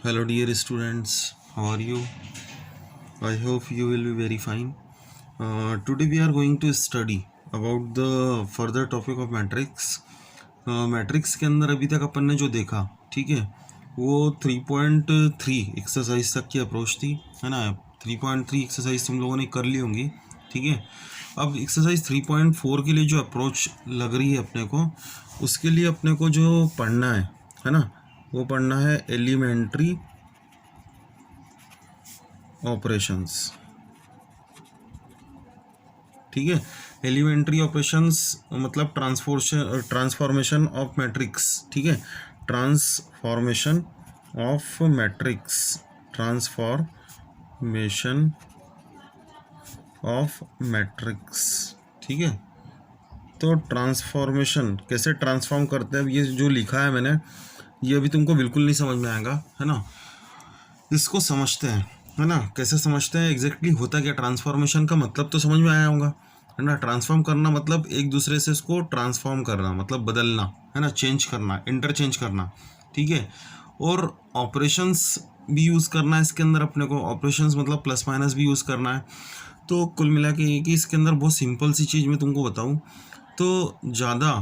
Hello, dear students. How are you? I hope you will be very fine. Today we are going to study about the further topic of matrix. Matrix के अंदर अभी तक अपन ने जो देखा, ठीक है, वो 3.3 एक्सरसाइज तक की अप्रोच थी, है ना. 3.3 एक्सरसाइज तुम लोगों ने कर ली होंगी, ठीक है. अब एक्सरसाइज 3.4 के लिए जो अप्रोच लग रही है अपने को, उसके लिए अपने को जो पढ़ना है ना, वो पढ़ना है एलिमेंट्री ऑपरेशंस. ठीक है, एलिमेंट्री ऑपरेशंस मतलब ट्रांसफॉर्मेशन ऑफ मैट्रिक्स. ठीक है, transformation of matrix, transformation of matrix. ठीक है, तो ट्रांसफॉर्मेशन कैसे ट्रांसफॉर्म करते हैं, ये जो लिखा है मैंने, ये अभी तुमको बिल्कुल नहीं समझ में आएगा, है ना. इसको समझते हैं, है ना. कैसे समझते हैं, एग्जैक्टली होता क्या, ट्रांसफॉर्मेशन का मतलब तो समझ में आया होगा, है ना. ट्रांसफॉर्म करना मतलब एक दूसरे से इसको ट्रांसफॉर्म करना, मतलब बदलना, है ना, चेंज करना, इंटरचेंज करना. ठीक है, और ऑपरेशंस भी यूज़ करना है इसके अंदर अपने को. ऑपरेशंस मतलब प्लस माइनस भी यूज़ करना है. तो कुल मिला के ये कि इसके अंदर बहुत सिंपल सी चीज़ मैं तुमको बताऊँ तो ज़्यादा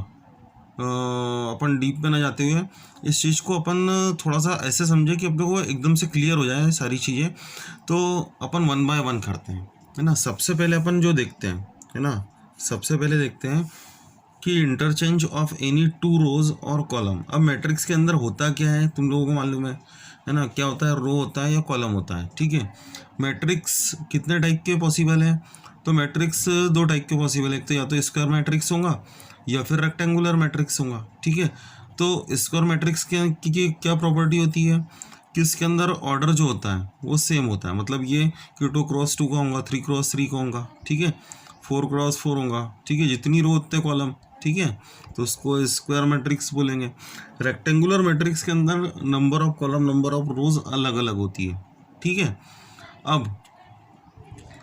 अपन डीप में ना जाते हुए इस चीज़ को अपन थोड़ा सा ऐसे समझे कि अपने को एकदम से क्लियर हो जाए सारी चीज़ें. तो अपन 1 बाय 1 करते हैं, है ना. सबसे पहले अपन जो देखते हैं, है ना, सबसे पहले देखते हैं कि इंटरचेंज ऑफ एनी 2 रोज और कॉलम. अब मैट्रिक्स के अंदर होता क्या है तुम लोगों को मालूम है ना. क्या होता है, रो होता है या कॉलम होता है. ठीक है, मैट्रिक्स कितने टाइप के पॉसिबल है, तो मैट्रिक्स 2 टाइप के पॉसिबल है. एक तो या तो स्क्वायर मैट्रिक्स होगा या फिर रेक्टेंगुलर मैट्रिक्स होगा. ठीक है, तो स्क्वायर मैट्रिक्स की क्या प्रॉपर्टी होती है कि इसके अंदर ऑर्डर जो होता है वो सेम होता है. मतलब ये कि 2x2 का होगा, 3x3 का होगा. ठीक है, 4x4 होगा. ठीक है, जितनी रो उतने कॉलम. ठीक है, तो उसको स्क्वायर मैट्रिक्स बोलेंगे. रेक्टेंगुलर मैट्रिक्स के अंदर number of column, number of रोज अलग अलग होती है. ठीक है, अब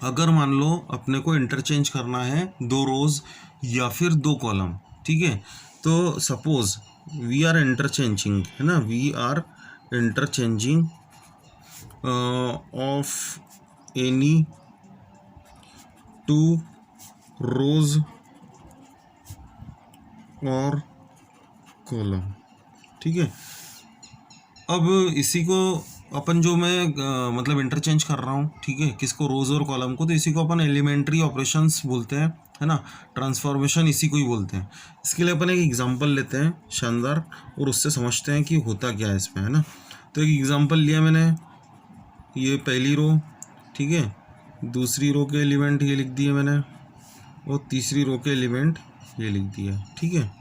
अगर मान लो अपने को इंटरचेंज करना है 2 रोज या फिर 2 कॉलम. ठीक है, तो सपोज वी आर इंटरचेंजिंग, है ना, we are interchanging of any 2 rows और कॉलम. ठीक है, अब इसी को अपन जो मैं मतलब इंटरचेंज कर रहा हूँ, ठीक है, किसको, रोज और कॉलम को, तो इसी को अपन एलिमेंट्री ऑपरेशंस बोलते हैं, है ना. ट्रांसफॉर्मेशन इसी को ही बोलते हैं. इसके लिए अपन एक एग्जांपल लेते हैं शानदार, और उससे समझते हैं कि होता क्या है इसमें, है ना. तो एक एग्जांपल लिया मैंने, ये पहली रो, ठीक है, दूसरी रो के एलिमेंट ये लिख दिए मैंने, और तीसरी रो के एलिमेंट ये लिख दिया. ठीक है,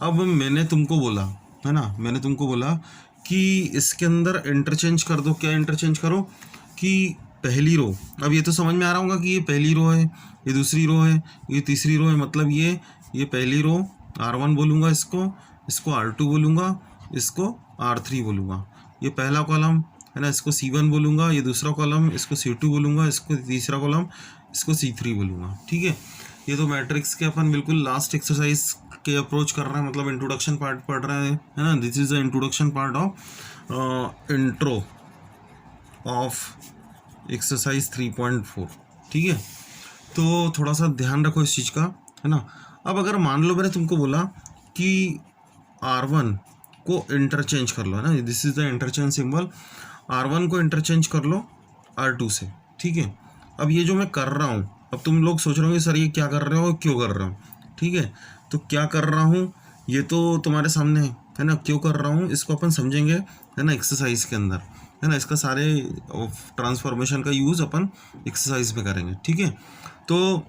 अब मैंने तुमको बोला, है ना, मैंने तुमको बोला कि इसके अंदर इंटरचेंज कर दो. क्या इंटरचेंज करो कि पहली रो, अब ये तो समझ में आ रहा होगा कि ये पहली रो है, ये दूसरी रो है, ये तीसरी रो है. मतलब ये पहली रो R1 बोलूँगा, इसको R2 बोलूँगा, इसको R3 बोलूँगा. ये पहला कॉलम, है ना, इसको C1 बोलूँगा. ये दूसरा कॉलम, इसको C2 बोलूँगा. इसको तीसरा कॉलम, इसको C3 बोलूँगा. ठीक है, ये तो मैट्रिक्स के अपन बिल्कुल लास्ट एक्सरसाइज के अप्रोच कर रहे हैं, मतलब इंट्रोडक्शन पार्ट पढ़ रहे हैं, है ना. This is the introduction part of intro of exercise 3.4. ठीक है, तो थोड़ा सा ध्यान रखो इस चीज़ का, है ना. अब अगर मान लो मैंने तुमको बोला कि R1 को इंटरचेंज कर लो, है ना, this is the interchange symbol. R1 को इंटरचेंज कर लो R2 से. ठीक है, अब ये जो मैं कर रहा हूँ, अब तुम लोग सोच रहे हो सर ये क्या कर रहे हो, क्यों कर रहे हो. ठीक है, तो क्या कर रहा हूँ ये तो तुम्हारे सामने है ना. क्यों कर रहा हूँ इसको अपन समझेंगे, है ना, एक्सरसाइज के अंदर, है ना. इसका सारे ट्रांसफॉर्मेशन का यूज़ अपन एक्सरसाइज में करेंगे. ठीक है, तो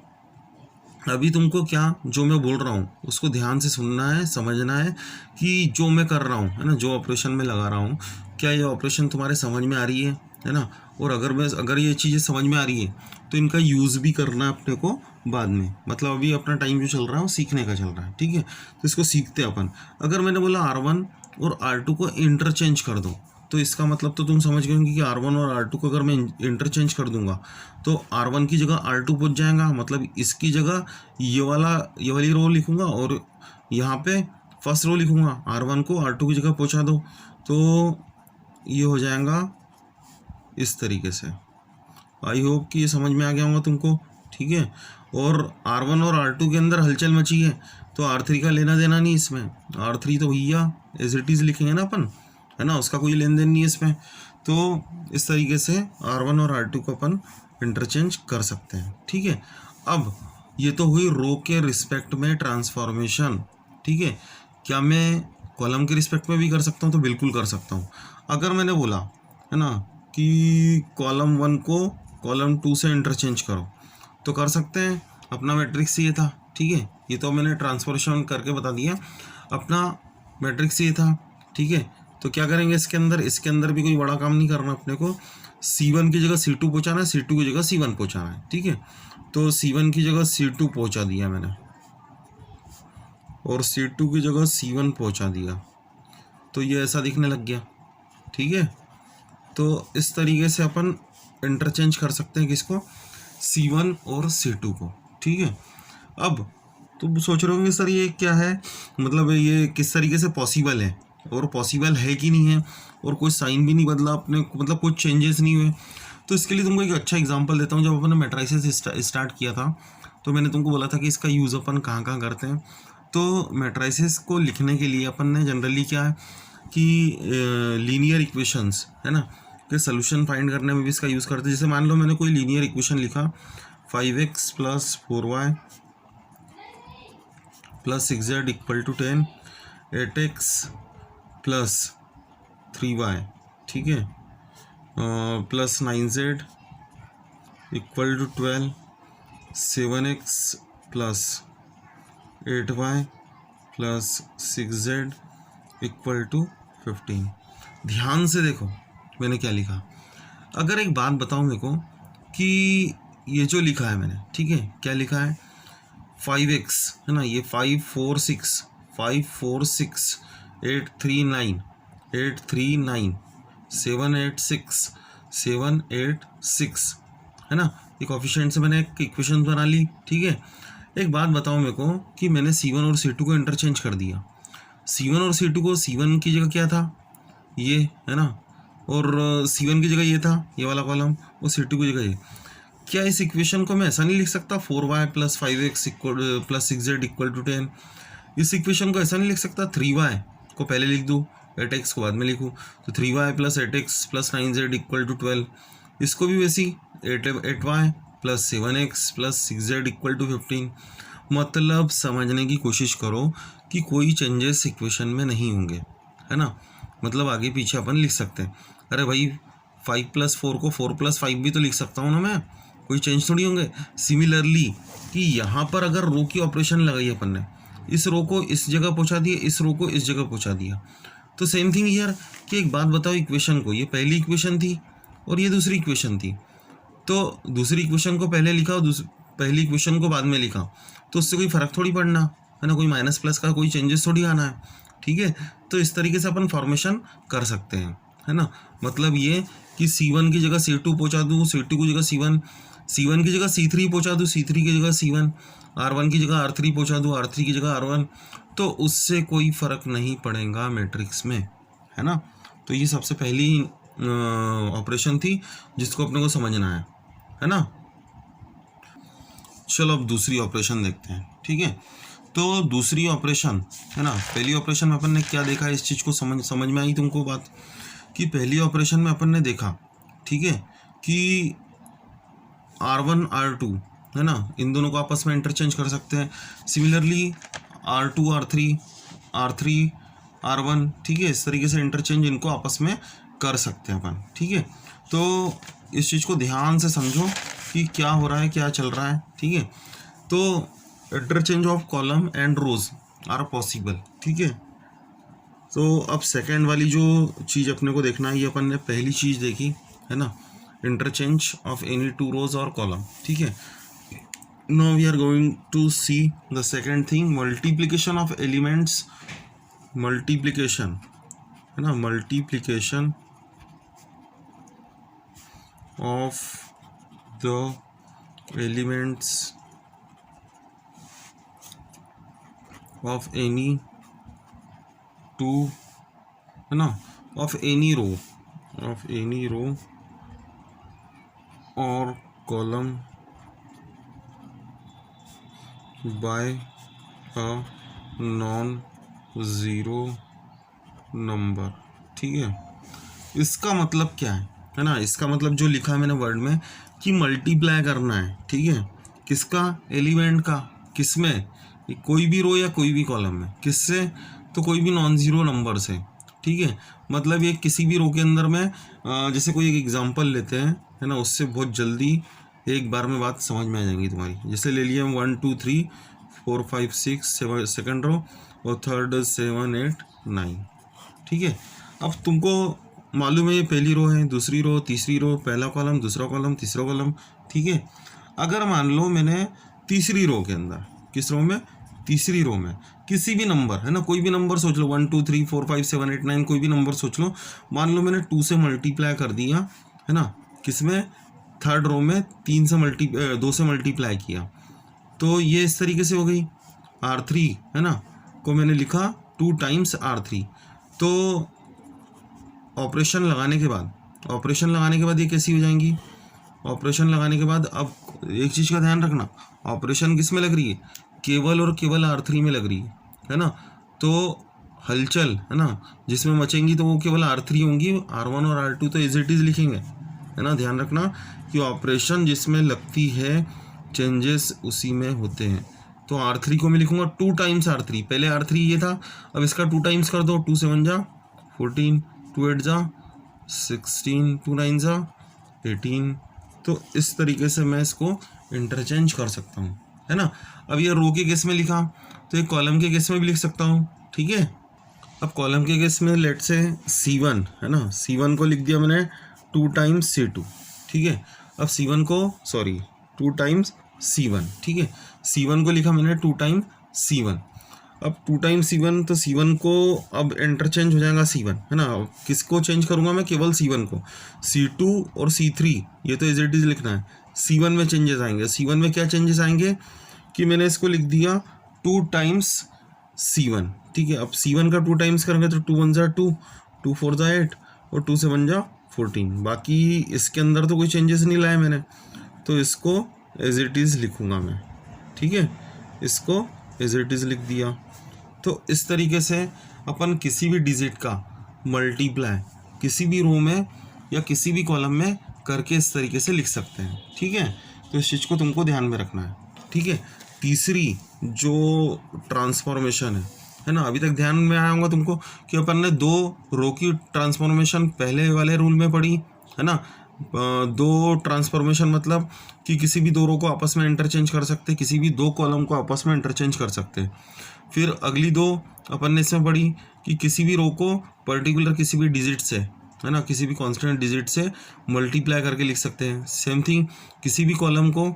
अभी तुमको क्या जो मैं बोल रहा हूँ उसको ध्यान से सुनना है, समझना है कि जो मैं कर रहा हूँ, है ना, जो ऑपरेशन में लगा रहा हूँ, क्या ये ऑपरेशन तुम्हारे समझ में आ रही है ना. और अगर ये चीज़ें समझ में आ रही है तो इनका यूज़ भी करना है अपने को बाद में. मतलब अभी अपना टाइम जो चल रहा है वो सीखने का चल रहा है. ठीक है, तो इसको सीखते हैं अपन. अगर मैंने बोला R1 और R2 को इंटरचेंज कर दो, तो इसका मतलब तो तुम समझ गए होंगे कि R1 और R2 को अगर मैं इंटरचेंज कर दूंगा तो R1 की जगह R2 पहुंच जाएगा. मतलब इसकी जगह ये वाली रो लिखूंगा और यहाँ पे फर्स्ट रो लिखूंगा. R1 को R2 की जगह पहुंचा दो, तो ये हो जाएगा इस तरीके से। आई होप कि ये समझ में आ गया होगा तुमको, ठीक है। और R1 और R2 के अंदर हलचल मची है, तो R3 का लेना देना नहीं इसमें। R3 तो भैया एज इट इज़ लिखेंगे ना अपन, है ना, उसका कोई लेन देन नहीं है इसमें। तो इस तरीके से R1 और R2 को अपन इंटरचेंज कर सकते हैं, ठीक है। अब ये तो हुई रो के रिस्पेक्ट में ट्रांसफॉर्मेशन, ठीक है। क्या मैं कॉलम के रिस्पेक्ट में भी कर सकता हूँ? तो बिल्कुल कर सकता हूँ। अगर मैंने बोला है ना कि कॉलम 1 को कॉलम 2 से इंटरचेंज करो, तो कर सकते हैं। अपना मैट्रिक्स ये था, ठीक है। ये तो मैंने ट्रांसफॉर्मेशन करके बता दिया, अपना मैट्रिक्स ये था, ठीक है। तो क्या करेंगे इसके अंदर भी कोई बड़ा काम नहीं करना अपने को। C1 की जगह C2 पहुँचाना है, C2 की जगह C1 पहुँचाना है, ठीक है। तो C1 की जगह C2 पहुँचा दिया मैंने, और C2 की जगह C1 पहुँचा दिया, तो ये ऐसा दिखने लग गया, ठीक है। तो इस तरीके से अपन इंटरचेंज कर सकते हैं किसको, C1 और C2 को, ठीक है। अब तो सोच रहे होंगे सर ये क्या है, मतलब ये किस तरीके से पॉसिबल है, और पॉसिबल है कि नहीं है, और कोई साइन भी नहीं बदला अपने, मतलब कुछ चेंजेस नहीं हुए। तो इसके लिए तुमको एक अच्छा एग्जांपल देता हूँ। जब अपन ने मैट्राइसेस स्टार्ट किया था, तो मैंने तुमको बोला था कि इसका यूज़ अपन कहाँ कहाँ करते हैं। तो मैट्राइसेस को लिखने के लिए अपन ने जनरली क्या है कि लीनियर इक्वेशंस, है ना, के सोल्यूशन फाइंड करने में भी इसका यूज़ करते हैं। जैसे मान लो मैंने कोई लीनियर इक्वेशन लिखा 5x + 4y + 6z = 10, 8x + 3y, ठीक है, + 9z = 12, 7x + 8y + 6z = 15। ध्यान से देखो मैंने क्या लिखा। अगर एक बात बताऊं मेरे को कि ये जो लिखा है मैंने, ठीक है, क्या लिखा है, 5x, है ना, ये 5 4 6 5 4 6 8 3 9 8 3 9 7 8 6 7 8 6, है ना। एक कोफिशिएंट से मैंने एक इक्वेशन बना ली, ठीक है। एक बात बताओ मेरे को कि मैंने C1 और C2 को इंटरचेंज कर दिया। C1 और C2 को, C1 की जगह क्या था, ये, है ना, और C1 की जगह ये था, ये वाला कॉलम, और C2 की जगह ये। क्या इस इक्वेशन को मैं ऐसा नहीं लिख सकता 4y + 5x + 6z = 10? इस इक्वेशन को ऐसा नहीं लिख सकता 3y को पहले लिख दूँ, 8x को बाद में लिखूँ, तो 3y + 8x + 9z = 12। इसको भी वैसी 8y + 7x + 6z = 15। मतलब समझने की कोशिश करो कि कोई चेंजेस इक्वेशन में नहीं होंगे, है ना। मतलब आगे पीछे अपन लिख सकते हैं। अरे भाई 5 + 4 को 4 + 5 भी तो लिख सकता हूँ ना मैं, कोई चेंज थोड़ी होंगे। सिमिलरली कि यहाँ पर अगर रो की ऑपरेशन लगाई अपन ने, इस रो को इस जगह पहुँचा दिया, इस रो को इस जगह पहुँचा दिया, तो सेम थिंग हियर कि एक बात बताओ, इक्वेशन को, ये पहली इक्वेशन थी और ये दूसरी इक्वेशन थी, तो दूसरी इक्वेशन को पहले लिखा और पहली इक्वेशन को बाद में लिखा, तो उससे कोई फ़र्क थोड़ी पड़ना, है ना, कोई माइनस प्लस का कोई चेंजेस थोड़ी आना है, ठीक है। तो इस तरीके से अपन फॉर्मेशन कर सकते हैं, है ना। मतलब ये कि C1 की जगह C2 पहुँचा दूँ, C2 की जगह C1, C1 की जगह C3 पहुँचा दूँ, C3 की जगह C1, R1 की जगह R3 पहुँचा दूँ, R3 की जगह R1, तो उससे कोई फ़र्क नहीं पड़ेगा मैट्रिक्स में, है ना। तो ये सबसे पहली ऑपरेशन थी जिसको अपने को समझना है ना। चलो अब दूसरी ऑपरेशन देखते हैं, ठीक है। तो दूसरी ऑपरेशन, है ना, पहली ऑपरेशन में अपन ने क्या देखा, इस चीज़ को समझ में आई तुमको बात, कि पहली ऑपरेशन में अपन ने देखा, ठीक है, कि R1 R2, है ना, इन दोनों को आपस में इंटरचेंज कर सकते हैं। Similarly R2 R3 R3 R1, ठीक है, इस तरीके से इंटरचेंज इनको आपस में कर सकते हैं अपन, ठीक है। तो इस चीज़ को ध्यान से समझो कि क्या हो रहा है, क्या चल रहा है, ठीक है। तो interchange of column and rows are possible, ठीक है। तो अब सेकेंड वाली जो चीज़ अपने को देखना है, ये अपन ने पहली चीज़ देखी, है ना, इंटरचेंज ऑफ एनी 2 रोज और कॉलम, ठीक है। Now we are going to see the second thing, multiplication of elements, multiplication, है ना, multiplication of the elements of any two, है ना, of any row of any row और column by a non zero number. ठीक है, इसका मतलब क्या है ना, इसका मतलब जो लिखा है मैंने वर्ड में कि मल्टीप्लाई करना है। ठीक है, किसका, एलिमेंट का, किसमें, कोई भी रो या कोई भी कॉलम में, किससे, तो कोई भी नॉन ज़ीरो नंबर से। ठीक है, मतलब ये किसी भी रो के अंदर में जैसे कोई एक एग्जांपल लेते हैं, है ना, उससे बहुत जल्दी एक बार में बात समझ में आ जाएंगी तुम्हारी। जैसे ले लिए हम 1 2 3 4 5 6 7 सेकेंड रो और थर्ड 7 8 9। ठीक है, अब तुमको मालूम है ये पहली रो है, दूसरी रो, तीसरी रो, पहला कॉलम, दूसरा कॉलम, तीसरा कॉलम। ठीक है, अगर मान लो मैंने तीसरी रो के अंदर, किस रो में, तीसरी रो में किसी भी नंबर, है ना, कोई भी नंबर सोच लो, 1 2 3 4 5 7 8 9, कोई भी नंबर सोच लो। मान लो मैंने 2 से मल्टीप्लाई कर दिया, है ना, किसमें, थर्ड रो में 2 से मल्टीप्लाई किया, तो ये इस तरीके से हो गई। R3, है ना, को मैंने लिखा 2 टाइम्स R3। तो ऑपरेशन लगाने के बाद ये कैसी हो जाएंगी, ऑपरेशन लगाने के बाद अब एक चीज़ का ध्यान रखना, ऑपरेशन किस में लग रही है, केवल और केवल R3 में लग रही है ना। तो हलचल, है ना, जिसमें मचेंगी तो वो केवल R3 होंगी, R1 और R2 तो एज इट इज़ लिखेंगे, है ना। ध्यान रखना कि ऑपरेशन जिसमें लगती है चेंजेस उसी में होते हैं। तो R3 को मैं लिखूंगा 2 टाइम्स R3, पहले R3 ये था, अब इसका 2 टाइम्स कर दो, 2 7 जा 14, 2 8 जा 16, 2 9 जा 18। तो इस तरीके से मैं इसको इंटरचेंज कर सकता हूँ, है ना। अब ये रो के केस में लिखा तो एक कॉलम के केस में भी लिख सकता हूँ। ठीक है, अब कॉलम के केस में लेट से C1, है ना, C1 को लिख दिया मैंने 2 टाइम्स C2। ठीक है, अब C1 को 2 टाइम्स C1। ठीक है, C1 को लिखा मैंने 2 टाइम्स C1। अब 2 टाइम्स C1, तो C1 को अब इंटरचेंज हो जाएगा C1, है ना। किसको चेंज करूँगा मैं, केवल C1 को। C2 और C3 ये तो एज इट इज़ लिखना है, C1 में चेंजेस आएंगे। C1 में क्या चेंजेस आएंगे कि मैंने इसको लिख दिया 2 टाइम्स C1। ठीक है, अब C1 का 2 टाइम्स करेंगे तो 2 1 जा 2, 2 4 जा 8 और 2 7 जा 14। बाकी इसके अंदर तो कोई चेंजेस नहीं लाए मैंने, तो इसको एज इट इज़ लिखूँगा मैं। ठीक है, इसको एज इट इज़ लिख दिया। तो इस तरीके से अपन किसी भी डिजिट का मल्टीप्लाई किसी भी रो में या किसी भी कॉलम में करके इस तरीके से लिख सकते हैं। ठीक है, तो इस चीज़ को तुमको ध्यान में रखना है। ठीक है, तीसरी जो ट्रांसफॉर्मेशन है ना, अभी तक ध्यान में आया होगा तुमको कि अपन ने 2 रो की ट्रांसफॉर्मेशन पहले वाले रूल में पढ़ी, है ना। 2 ट्रांसफॉर्मेशन मतलब कि किसी भी 2 रो को आपस में इंटरचेंज कर सकते, किसी भी 2 कॉलम को आपस में इंटरचेंज कर सकते। फिर अगली 2 अपन ने इसमें पढ़ी कि किसी भी रो को पर्टिकुलर किसी भी डिजिट से, है ना, किसी भी कांस्टेंट डिजिट से मल्टीप्लाई करके लिख सकते हैं। सेम थिंग किसी भी कॉलम को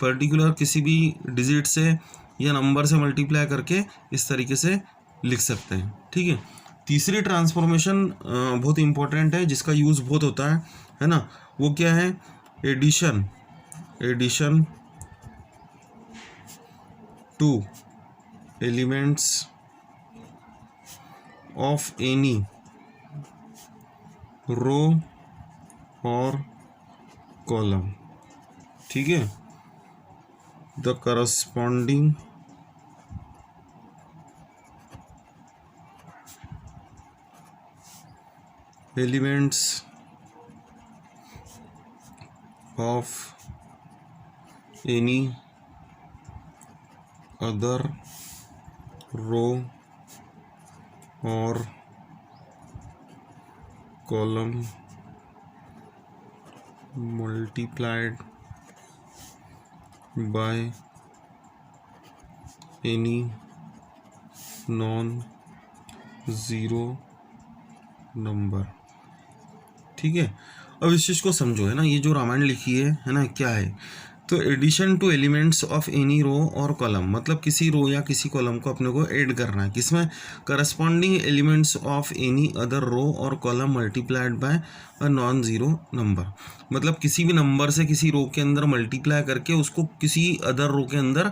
पर्टिकुलर किसी भी डिजिट से या नंबर से मल्टीप्लाई करके इस तरीके से लिख सकते हैं। ठीक है, तीसरी ट्रांसफॉर्मेशन बहुत इंपॉर्टेंट है, जिसका यूज़ बहुत होता है ना, वो क्या है, addition to elements of any row और कॉलम। ठीक है, the corresponding elements of any other row और column multiplied by any non-zero number। ठीक है, अब इस चीज़ को समझो, है ना, ये जो रामायण लिखी है ना, क्या है, तो addition to elements of any row और कॉलम, मतलब किसी रो या किसी कॉलम को अपने को ऐड करना है, किसमें, corresponding elements of any other row और column multiplied by a non zero number, मतलब किसी भी नंबर से किसी रो के अंदर मल्टीप्लाई करके उसको किसी अदर रो के अंदर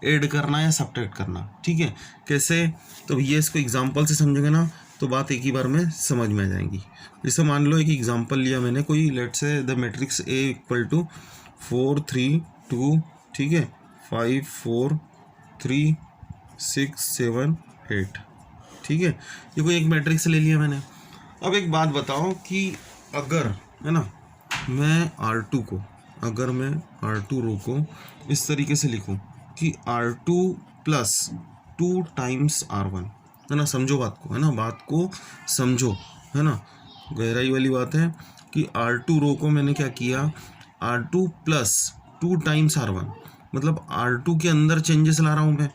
ऐड करना या सब्ट्रैक्ट करना। ठीक है, कैसे, तो ये इसको एग्जांपल से समझेंगे ना। तो बात एक ही बार में समझ में आ जाएगी। जैसे मान लो एक एग्जांपल लिया मैंने, कोई let say the matrix A equal to 4 3 2, ठीक है, 5 4 3 6 7 8, ठीक है, ये कोई एक मैट्रिक्स ले लिया मैंने। अब एक बात बताओ कि अगर, है ना, मैं R2 को, अगर मैं R2 रो को इस तरीके से लिखूं कि R2 प्लस 2 टाइम्स R1, है ना, समझो बात को, है ना, बात को समझो, है ना, गहराई वाली बात है कि R2 रो को मैंने क्या किया, R2 प्लस 2 टाइम्स R1, मतलब R2 के अंदर चेंजेस ला रहा हूँ मैं।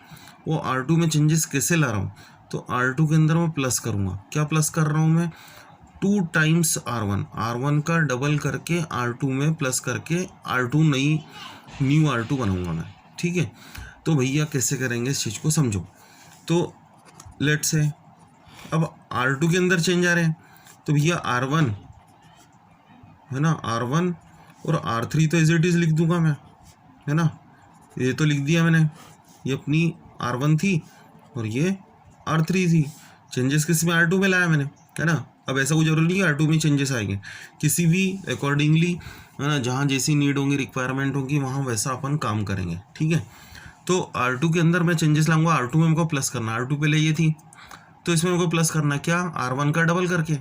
वो R2 में चेंजेस कैसे ला रहा हूँ, तो R2 के अंदर मैं प्लस करूँगा। क्या प्लस कर रहा हूँ मैं, 2 टाइम्स R1 का डबल करके R2 में प्लस करके R2 न्यू R2 बनाऊंगा मैं, ठीक है। तो भैया कैसे करेंगे इस चीज़ को समझो। तो लेट से अब R2 के अंदर चेंज आ रहे हैं, तो भैया R1, है ना, R1 और R3 तो एज इट इज़ लिख दूंगा मैं, है ना, ये तो लिख दिया मैंने, ये अपनी R1 थी और ये R3 थी। चेंजेस किस में, R2 में लाया मैंने, है ना। अब ऐसा कोई जरूरी नहीं है R2 में चेंजेस आएंगे, किसी भी अकॉर्डिंगली, है ना, जहाँ जैसी नीड होंगी, रिक्वायरमेंट होगी, वहाँ वैसा अपन काम करेंगे, ठीक है। तो R2 के अंदर मैं चेंजेस लाऊंगा, R2 में मेरे को प्लस करना, R2 पहले ये थी, तो इसमें मेरे को प्लस करना क्या, R1 का डबल करके,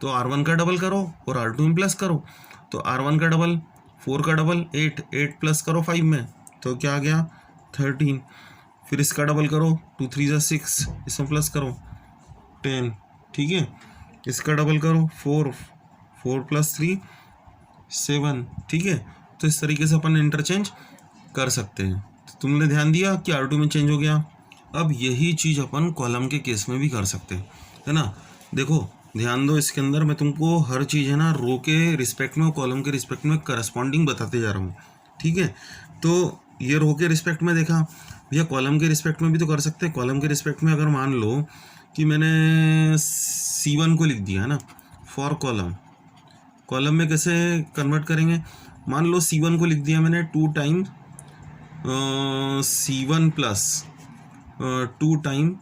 तो R1 का डबल करो और R2 में प्लस करो, तो R1 का डबल 4 का डबल 8 प्लस करो 5 में, तो क्या आ गया 13, फिर इसका डबल करो 2 3 जा 6, इसमें प्लस करो 10, ठीक है, इसका डबल करो 4 प्लस 3 7, ठीक है। तो इस तरीके से अपन इंटरचेंज कर सकते हैं। तो तुमने ध्यान दिया कि R2 में चेंज हो गया। अब यही चीज़ अपन कॉलम के केस में भी कर सकते हैं, है ना। देखो ध्यान दो, इसके अंदर मैं तुमको हर चीज़, है ना, रो के रिस्पेक्ट में और कॉलम के रिस्पेक्ट में करस्पॉन्डिंग बताते जा रहा हूँ, ठीक है। तो ये रो के रिस्पेक्ट में देखा भैया, कॉलम के रिस्पेक्ट में भी तो कर सकते हैं। कॉलम के रिस्पेक्ट में अगर मान लो कि मैंने C1 को लिख दिया, है ना, फॉर कॉलम में कैसे कन्वर्ट करेंगे, मान लो C1 को लिख दिया मैंने 2 time C1 plus 2 time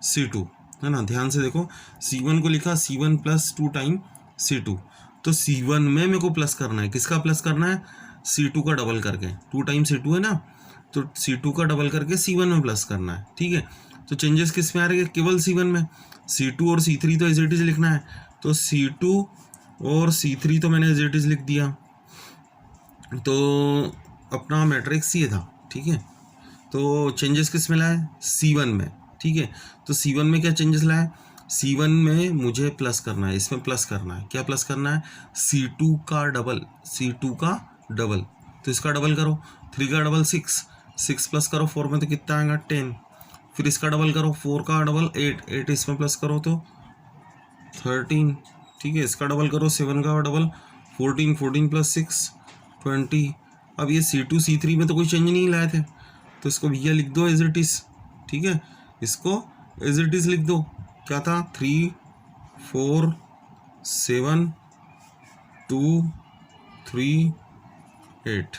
C2, है ना। ध्यान से देखो, C1 को लिखा C1 प्लस 2 टाइम C2, तो C1 में मेरे को प्लस करना है, किसका प्लस करना है, C2 का डबल करके, 2 टाइम C2 है ना, तो C2 का डबल करके C1 में प्लस करना है, ठीक है। तो चेंजेस किस में आ रहे हैं, केवल C1 में, C2 और C3 तो एज इट इज लिखना है, तो C2 और C3 तो मैंने एज इट इज लिख दिया, तो अपना मैट्रिक्स ये था, ठीक है। तो चेंजेस किस में लाए, C1 में, ठीक है। तो C1 में क्या चेंजेस लाए, C1 में मुझे प्लस करना है, इसमें प्लस करना है, क्या प्लस करना है, C2 का डबल, तो इसका डबल करो, 3 का डबल 6 प्लस करो 4 में तो कितना आएगा 10, फिर इसका डबल करो 4 का डबल 8 इसमें प्लस करो तो 13, ठीक है। इसका डबल करो 7 का डबल 14 प्लस 6 20। अब ये C2 C3 में तो कोई चेंज नहीं लाए थे, तो इसको भैया लिख दो एज इट इज, ठीक है, इसको एज इट इज लिख दो। क्या था, 3 4 7 2 3 8,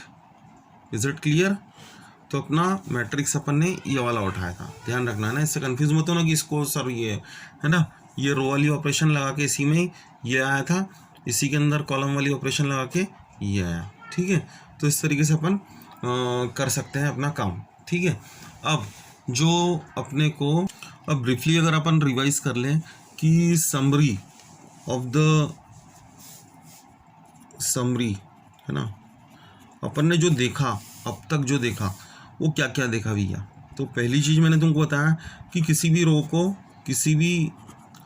इज इट क्लियर। तो अपना मैट्रिक्स अपन ने ये वाला उठाया था, ध्यान रखना है ना, इससे कंफ्यूज मत होना कि इसको सर ये है ना, ये रो वाली ऑपरेशन लगा के इसी में ये आया था, इसी के अंदर कॉलम वाली ऑपरेशन लगा के ये आया, ठीक है। तो इस तरीके से अपन कर सकते हैं अपना काम, ठीक है। अब जो अपने को, अब ब्रीफली अगर अपन रिवाइज कर लें कि समरी है ना, अपन ने जो देखा अब तक, जो देखा वो क्या क्या देखा भैया। तो पहली चीज़ मैंने तुमको बताया कि किसी भी रो को किसी भी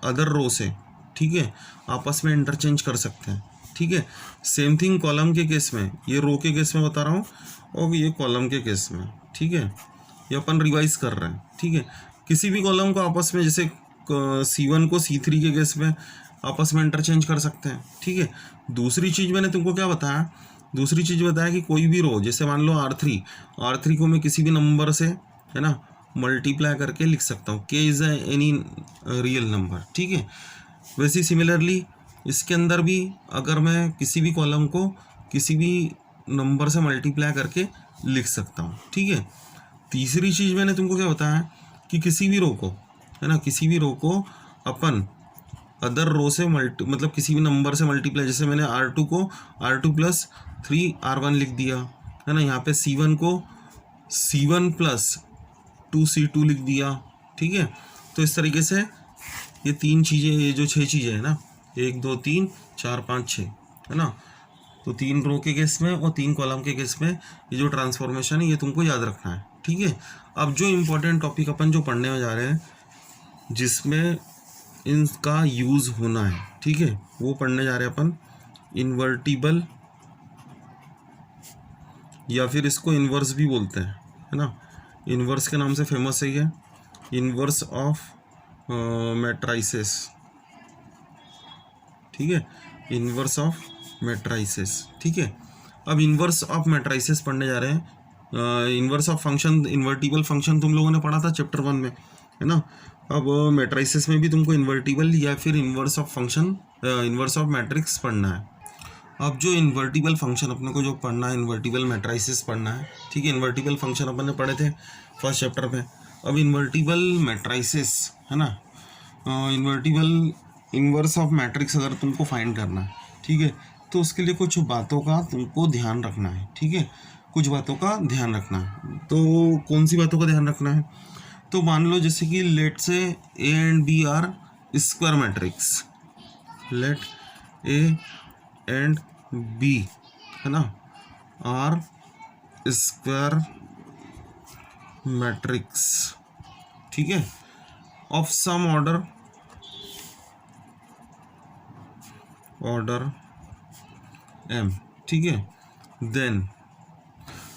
अदर रो से, ठीक है, आपस में इंटरचेंज कर सकते हैं, ठीक है। सेम थिंग कॉलम के केस में, ये रो के केस में बता रहा हूँ और ये कॉलम के केस में, ठीक है, ये अपन रिवाइज कर रहे हैं, ठीक है। किसी भी कॉलम को आपस में, जैसे C1 को C3 के केस में आपस में इंटरचेंज कर सकते हैं, ठीक है। दूसरी चीज़ मैंने तुमको क्या बताया, दूसरी चीज़ बताया कि कोई भी रो, जैसे मान लो R3 को मैं किसी भी नंबर से, है ना, मल्टीप्लाई करके लिख सकता हूँ, K is any real number, ठीक है। वैसे सिमिलरली इसके अंदर भी अगर मैं किसी भी कॉलम को किसी भी नंबर से मल्टीप्लाई करके लिख सकता हूँ, ठीक है। तीसरी चीज़ मैंने तुमको क्या बताया कि किसी भी रो को, है ना, किसी भी रो को अपन अदर रो से मतलब किसी भी नंबर से मल्टीप्लाई, जैसे मैंने R2 को R2 प्लस 3R1 लिख दिया है ना, यहाँ पे C1 को C1 प्लस 2C2 लिख दिया, ठीक है। तो इस तरीके से ये 3 चीज़ें, ये जो 6 चीज़ें हैं ना, 1 2 3 4 5 6 है ना, तो 3 रो के केस में और 3 कॉलम के केस में ये जो ट्रांसफॉर्मेशन है ये तुमको याद रखना है, ठीक है। अब जो इम्पोर्टेंट टॉपिक अपन जो पढ़ने में जा रहे हैं जिसमें इनका यूज़ होना है, ठीक है, वो पढ़ने जा रहे हैं अपन इन्वर्टिबल, या फिर इसको इन्वर्स भी बोलते हैं, है ना। इन्वर्स के नाम से फेमस है ये, इन्वर्स ऑफ मैट्राइसेस, ठीक है, इन्वर्स ऑफ मैट्राइसेस, ठीक है। अब इन्वर्स ऑफ मैट्राइसेस पढ़ने जा रहे हैं। Inverse of function, invertible function तुम लोगों ने पढ़ा था चैप्टर 1 में, है ना। अब मैट्राइसेस में भी तुमको इन्वर्टिबल या फिर inverse of function, inverse of matrix पढ़ना है। अब जो इन्वर्टिबल फंक्शन अपने को जो पढ़ना है, इन्वर्टिबल मैट्राइसेस पढ़ना है, ठीक है। इन्वर्टिबल फंक्शन अपन ने पढ़े थे फर्स्ट चैप्टर में। अब इन्वर्टिबल मैट्राइसेस, है ना, इन्वर्टिबल इन्वर्स ऑफ मैट्रिक्स अगर तुमको फाइंड करना है, ठीक है, तो उसके लिए कुछ बातों का तुमको ध्यान रखना है, ठीक है, कुछ बातों का ध्यान रखना है। तो कौन सी बातों का ध्यान रखना है? तो मान लो जैसे कि let say A and B are square matrix, let A and B, है ना, आर स्क्वायर मैट्रिक्स, ठीक है, ऑफ सम ऑर्डर m, ठीक है। देन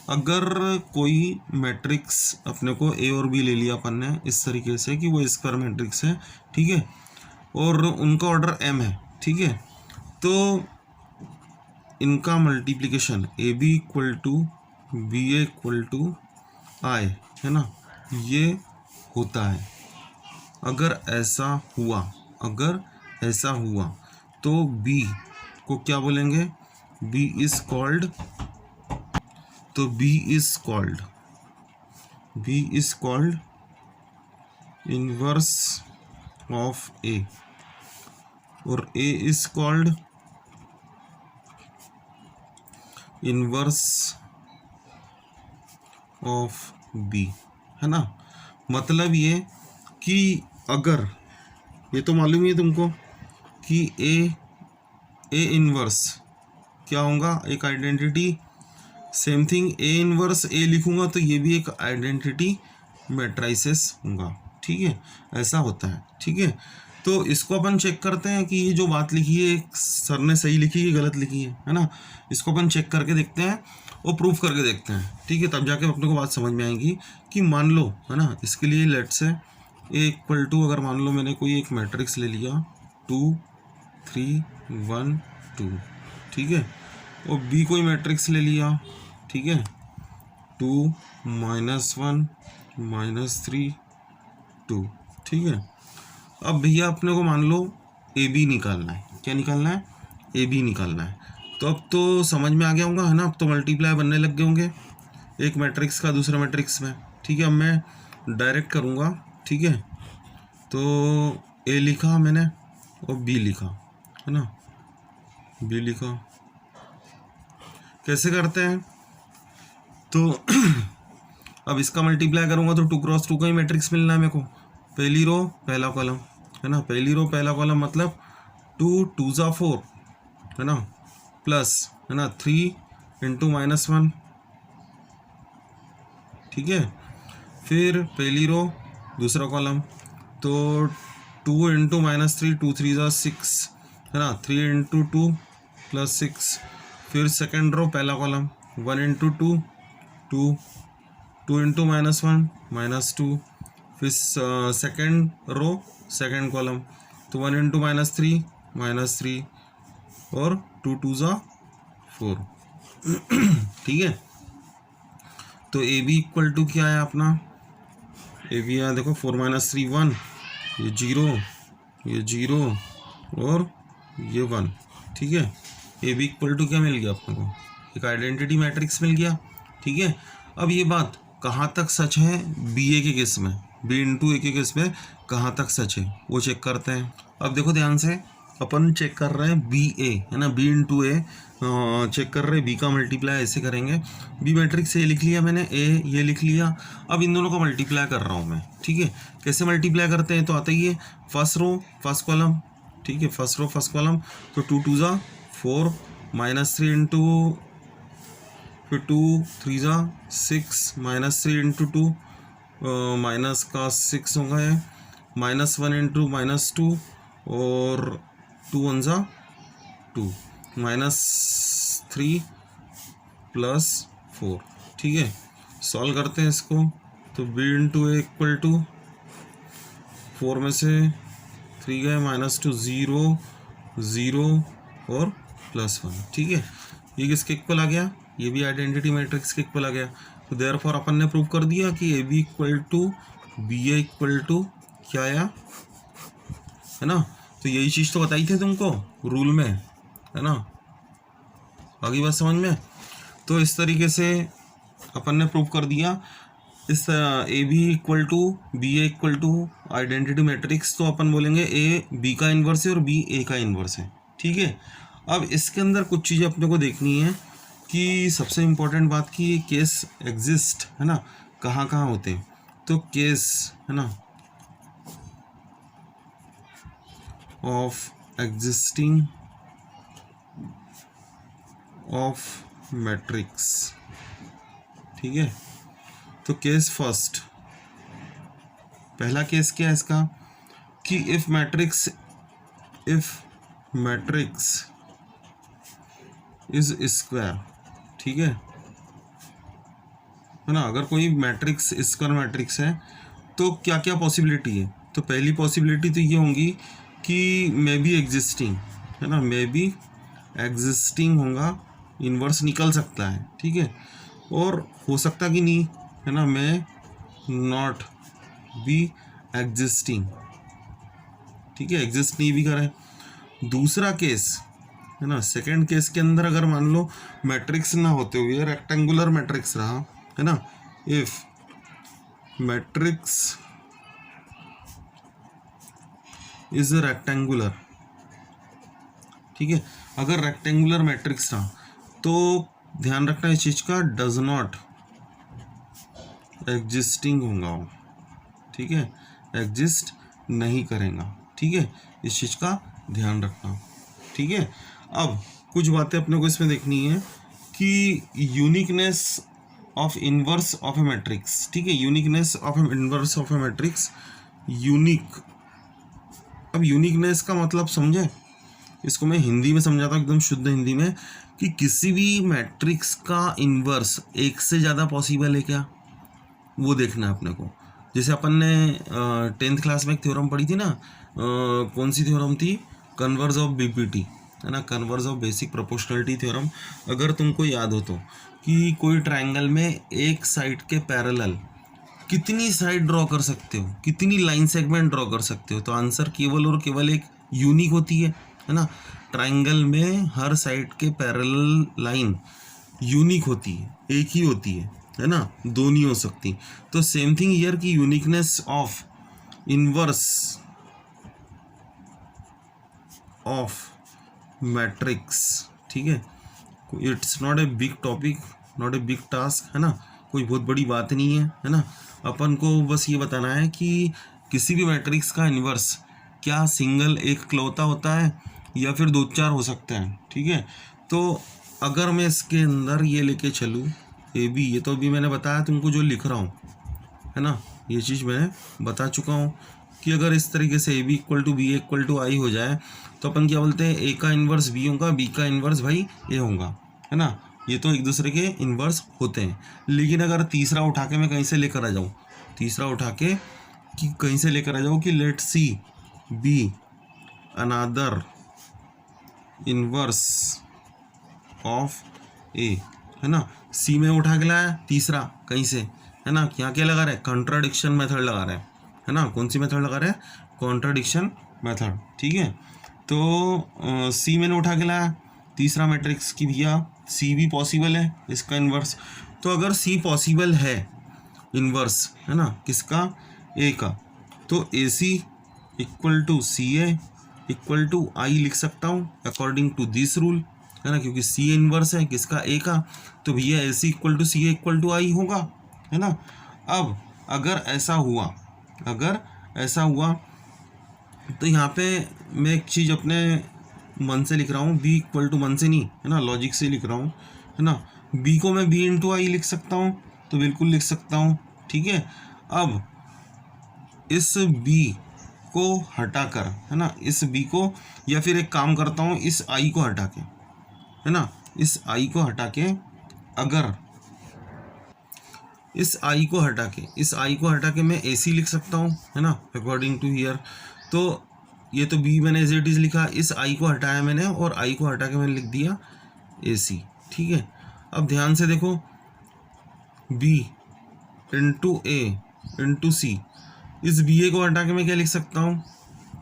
अगर कोई मैट्रिक्स अपने को ए और बी ले लिया अपन ने इस तरीके से कि वो स्क्वायर मैट्रिक्स है, ठीक है, और उनका ऑर्डर m है, ठीक है, तो इनका multiplication A B equal to B A equal to I, है ना, ये होता है। अगर ऐसा हुआ तो b को क्या बोलेंगे? b इज कॉल्ड, तो b is called inverse of a, और a is called inverse of b, है ना। मतलब ये कि अगर, ये तो मालूम ही है तुमको कि ए इनवर्स क्या होगा, एक identity, same thing A inverse A लिखूंगा तो ये भी एक आइडेंटिटी मैट्राइसेस होगा, ठीक है, ऐसा होता है, ठीक है। तो इसको अपन चेक करते हैं कि ये जो बात लिखी है सर ने सही लिखी है गलत लिखी है ना। इसको अपन चेक करके देखते हैं और प्रूफ करके देखते हैं, ठीक है, तब जाके अपने को बात समझ में आएगी कि मान लो, है ना, इसके लिए late say A equal to, अगर मान लो मैंने कोई एक मैट्रिक्स ले लिया 2 3 1 2, ठीक है, और बी कोई मैट्रिक्स ले लिया, ठीक है, 2 -1 -3 2, ठीक है। अब भैया अपने को मान लो ए बी निकालना है, क्या निकालना है? ए बी निकालना है। तो अब तो समझ में आ गया होगा, है ना, अब तो मल्टीप्लाई बनने लग गए होंगे एक मैट्रिक्स का दूसरे मैट्रिक्स में, ठीक है। अब मैं डायरेक्ट करूँगा, ठीक है, तो ए लिखा मैंने और बी लिखा, है ना, बी लिखा। कैसे करते हैं? तो अब इसका मल्टीप्लाई करूँगा तो 2 क्रॉस 2 का ही मैट्रिक्स मिलना है मेरे को, पहली रो पहला कॉलम, है ना, पहली रो पहला कॉलम मतलब 2 2 ज़ा 4, है ना, प्लस, है ना, 3 इंटू -1, ठीक है, फिर पहली रो दूसरा कॉलम तो 2 इंटू -3 2 3 ज़ा 6, है ना, 3 इंटू 2 प्लस 6, फिर सेकेंड रो पहला कॉलम 1 इंटू 2 2 2 इंटू -1 -2, फिर सेकेंड रो सेकेंड कॉलम तो 1 इंटू -3 -3, और 2 2 ज़ा 4, ठीक है। तो ए बी इक्वल टू क्या है अपना? ए बी है देखो 4 -3 1, ये 0 और ये 1, ठीक है। ए बी इक्वल टू क्या मिल गया अपने को? एक आइडेंटिटी मैट्रिक्स मिल गया, ठीक है। अब ये बात कहाँ तक सच है बी ए के केस में, बी इंटू ए के केस में कहाँ तक सच है वो चेक करते हैं। अब देखो ध्यान से, अपन चेक कर रहे हैं बी ए, है ना, बी इंटू ए चेक कर रहे हैं, बी का मल्टीप्लाई ऐसे करेंगे, बी मैट्रिक्स ए लिख लिया मैंने, ए ये लिख लिया, अब इन दोनों को मल्टीप्लाई कर रहा हूँ मैं, ठीक है। कैसे मल्टीप्लाई करते हैं, तो आता ही है फर्स्ट रो फर्स्ट कॉलम, ठीक है, फर्स्ट रो फर्स्ट कॉलम, तो 2 2 ज़ा 4 -3 इंटू, फिर 2 3 ज़ा 6 -3 इंटू 2 माइनस का 6 हो गए, -1 इंटू -2 और 2 1 ज़ा 2, -3 + 4, ठीक है। सॉल्व करते हैं इसको, तो b into A equal to 4 में से 3 गए, -2 0 0 और +1, ठीक है। ये किसके इक्वल आ गया, ये भी आइडेंटिटी मैट्रिक्स के इक्वल आ गया। तो देयरफॉर अपन ने प्रूव कर दिया कि A B equal to B A equal to क्या आया, है ना। तो यही चीज़ तो बताई थी तुमको रूल में, है ना, आगे बात समझ में। तो इस तरीके से अपन ने प्रूव कर दिया इस A B equal to B A equal to identity matrix, तो अपन बोलेंगे ए बी का इन्वर्स है और बी ए का इन्वर्स है, ठीक है। अब इसके अंदर कुछ चीज़ें अपने को देखनी है कि सबसे इम्पोर्टेंट बात की ये केस एग्जिस्ट, है ना, कहाँ कहाँ होते हैं। तो केस, है ना, ऑफ एग्जिस्टिंग ऑफ मैट्रिक्स, ठीक है। तो केस फर्स्ट, पहला केस क्या है इसका, कि इफ मैट्रिक्स इज स्क्वायर, ठीक है ना। अगर कोई मैट्रिक्स स्क्वायर मैट्रिक्स है तो क्या क्या पॉसिबिलिटी है, तो पहली पॉसिबिलिटी तो ये होंगी कि मे बी एग्जिस्टिंग, है ना, मे बी एग्जिस्टिंग होगा, इन्वर्स निकल सकता है, ठीक है। और हो सकता कि नहीं, है ना, मे नॉट बी एग्जिस्टिंग, ठीक है, एग्जिस्ट नहीं भी करे। दूसरा केस, है ना, सेकंड केस के अंदर अगर मान लो मैट्रिक्स ना होते हुए रेक्टेंगुलर मैट्रिक्स रहा, है ना, इफ मैट्रिक्स इज रेक्टेंगुलर, ठीक है, अगर रेक्टेंगुलर मैट्रिक्स रहा तो ध्यान रखना इस चीज का, डज नॉट एग्जिस्टिंग होगा, ठीक है, एग्जिस्ट नहीं करेगा, ठीक है, इस चीज का ध्यान रखना, ठीक है। अब कुछ बातें अपने को इसमें देखनी है कि uniqueness of inverse of a matrix, ठीक है, uniqueness of inverse of a matrix, unique. अब यूनिकनेस का मतलब समझे, इसको मैं हिंदी में समझाता हूँ एकदम शुद्ध हिंदी में, कि किसी भी मैट्रिक्स का इनवर्स एक से ज़्यादा पॉसिबल है क्या, वो देखना है अपने को। जैसे अपन ने 10th क्लास में एक थ्योरम पढ़ी थी ना, कौन सी थ्योरम थी, कन्वर्स ऑफ बीपीटी, है ना, converse of basic proportionality theorem. अगर तुमको याद हो तो, कि कोई ट्रायंगल में एक साइड के पैरेलल कितनी साइड ड्रॉ कर सकते हो, कितनी लाइन सेगमेंट ड्रॉ कर सकते हो, तो आंसर केवल और केवल एक यूनिक होती है ना। ट्रायंगल में हर साइड के पैरेलल लाइन यूनिक होती है, एक ही होती है ना, दो नहीं हो सकती। तो सेम थिंग हियर की uniqueness of inverse of matrix, ठीक है, it's not a big topic, not a big task, है ना, कोई बहुत बड़ी बात नहीं है ना। अपन को बस ये बताना है कि किसी भी मैट्रिक्स का इन्वर्स क्या सिंगल एक क्लौता होता है या फिर 2-4 हो सकते हैं, ठीक है। तो अगर मैं इसके अंदर ये लेके चलूँ ए बी, ये तो अभी मैंने बताया तुमको जो लिख रहा हूँ, है ना, ये चीज़ मैं बता चुका हूँ कि अगर इस तरीके से A B equal to B equal to I हो जाए तो अपन क्या बोलते हैं, ए का इन्वर्स बी होगा, बी का इन्वर्स भाई ए होगा, है ना। ये तो एक दूसरे के इन्वर्स होते हैं। लेकिन अगर तीसरा उठा के मैं कहीं से लेकर आ जाऊँ, तीसरा उठा के कि कहीं से लेकर आ जाऊँ कि let C be another inverse of A, है ना, सी में उठा के लाया तीसरा कहीं से, है ना, यहाँ क्या लगा रहा है, कॉन्ट्राडिक्शन मेथड लगा रहा है ना। कौन सी मेथड लगा रहा है, कॉन्ट्राडिक्शन मेथड, ठीक है। तो सी मैंने उठा के लाया तीसरा मैट्रिक्स की, भैया सी भी पॉसिबल है इसका इन्वर्स। तो अगर सी पॉसिबल है इन्वर्स, है ना, किसका, ए का, तो A C equal to C A equal to I लिख सकता हूँ अकॉर्डिंग टू दिस रूल, है ना, क्योंकि सी इनवर्स है किसका, ए का, तो भैया A C equal to C A equal to I होगा, है ना। अब अगर ऐसा हुआ तो यहाँ पे मैं एक चीज़ अपने मन से लिख रहा हूँ, बी इक्वल टू मन से नहीं, है ना, लॉजिक से लिख रहा हूँ, है ना। बी को मैं बी इंटू आई लिख सकता हूँ, तो बिल्कुल लिख सकता हूँ, ठीक है। अब इस बी को हटाकर, है ना, इस बी को, या फिर एक काम करता हूँ, इस आई को हटा के, है ना, इस आई को हटा के, अगर इस आई को हटा के मैं ए सी लिख सकता हूँ, है ना, अकॉर्डिंग टू हियर। तो ये तो बी मैंने एज इट इज़ लिखा, इस आई को हटाया मैंने और आई को हटा के मैंने लिख दिया ए सी, ठीक है। अब ध्यान से देखो, बी इंटू ए इंटू सी, इस बी ए को हटा के मैं क्या लिख सकता हूँ,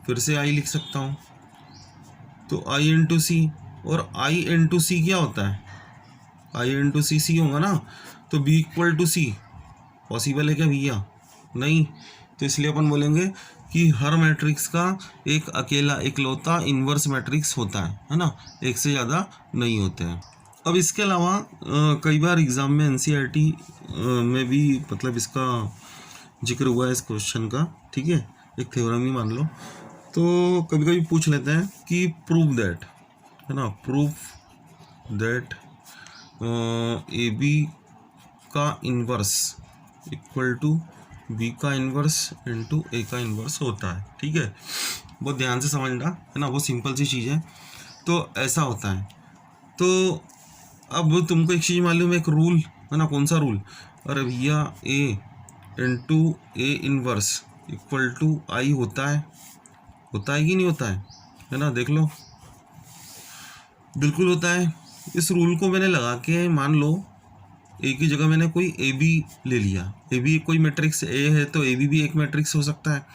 फिर से आई लिख सकता हूँ, तो आई इंटू सी, और आई इंटू सी क्या होता है, आई इंटू सी सी होगा ना, तो B equal to C possible है क्या भैया, नहीं। तो इसलिए अपन बोलेंगे कि हर मैट्रिक्स का एक अकेला इकलौता इन्वर्स मैट्रिक्स होता है ना, एक से ज़्यादा नहीं होते हैं। अब इसके अलावा कई बार एग्ज़ाम में एनसीईआरटी में भी मतलब इसका जिक्र हुआ है इस क्वेश्चन का, ठीक है, एक थ्योरम ही मान लो, तो कभी कभी पूछ लेते हैं कि प्रूव दैट, है ना, प्रूफ दैट ए बी का इन्वर्स इक्वल टू बी का इन्वर्स इंटू ए का इन्वर्स होता है, ठीक है। बहुत ध्यान से समझना, है ना, बहुत सिंपल सी चीज़ है। तो ऐसा होता है। तो अब तुमको एक चीज़ मालूम है, एक रूल, है ना, कौन सा रूल, अरे भैया A into A inverse equal to I होता है कि नहीं होता है ना, देख लो, बिल्कुल होता है। इस रूल को मैंने लगा के, मान लो ए की जगह मैंने कोई ए बी ले लिया, ए बी कोई मैट्रिक्स ए है तो ए बी भी एक मैट्रिक्स हो सकता है,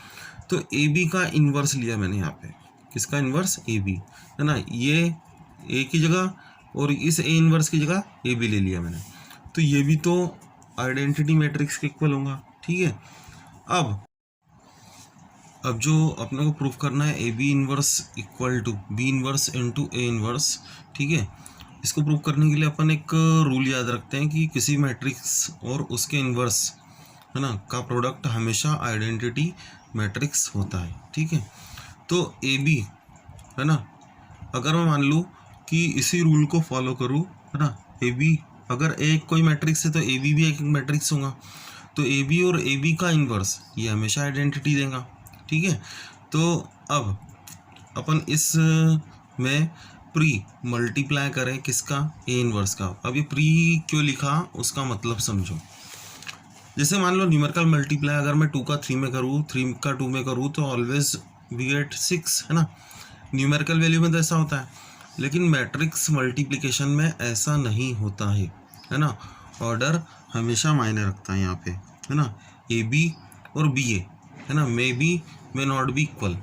तो ए बी का इन्वर्स लिया मैंने यहाँ पे, किसका इन्वर्स, ए बी, है ना, ये ए की जगह और इस ए इन्वर्स की जगह ए बी ले लिया मैंने, तो ये भी तो आइडेंटिटी मैट्रिक्स के इक्वल होगा, ठीक है। अब जो अपने को प्रूफ करना है, A B inverse equal to B inverse into A inverse, ठीक है। इसको प्रूव करने के लिए अपन एक रूल याद रखते हैं कि किसी मैट्रिक्स और उसके इन्वर्स, है ना, का प्रोडक्ट हमेशा आइडेंटिटी मैट्रिक्स होता है, ठीक है। तो ए बी, है ना, अगर मैं मान लूँ कि इसी रूल को फॉलो करूँ, है ना, ए बी अगर एक कोई मैट्रिक्स है तो ए बी भी एक मैट्रिक्स होगा, तो ए बी और ए बी का इन्वर्स ये हमेशा आइडेंटिटी देगा, ठीक है। तो अब अपन इस में प्री मल्टीप्लाई करें किसका, ए इन्वर्स का। अब ये प्री क्यों लिखा उसका मतलब समझो। जैसे मान लो न्यूमेरिकल मल्टीप्लाई अगर मैं 2 का 3 में करूँ, 3 का 2 में करूँ, तो ऑलवेज वी गेट 6, है ना, न्यूमेरिकल वैल्यू में तो ऐसा होता है, लेकिन मैट्रिक्स मल्टीप्लिकेशन में ऐसा नहीं होता है ना, ऑर्डर हमेशा मायने रखता है यहाँ पे, है ना, ए बी और बी ए, है ना, may be may not be equal,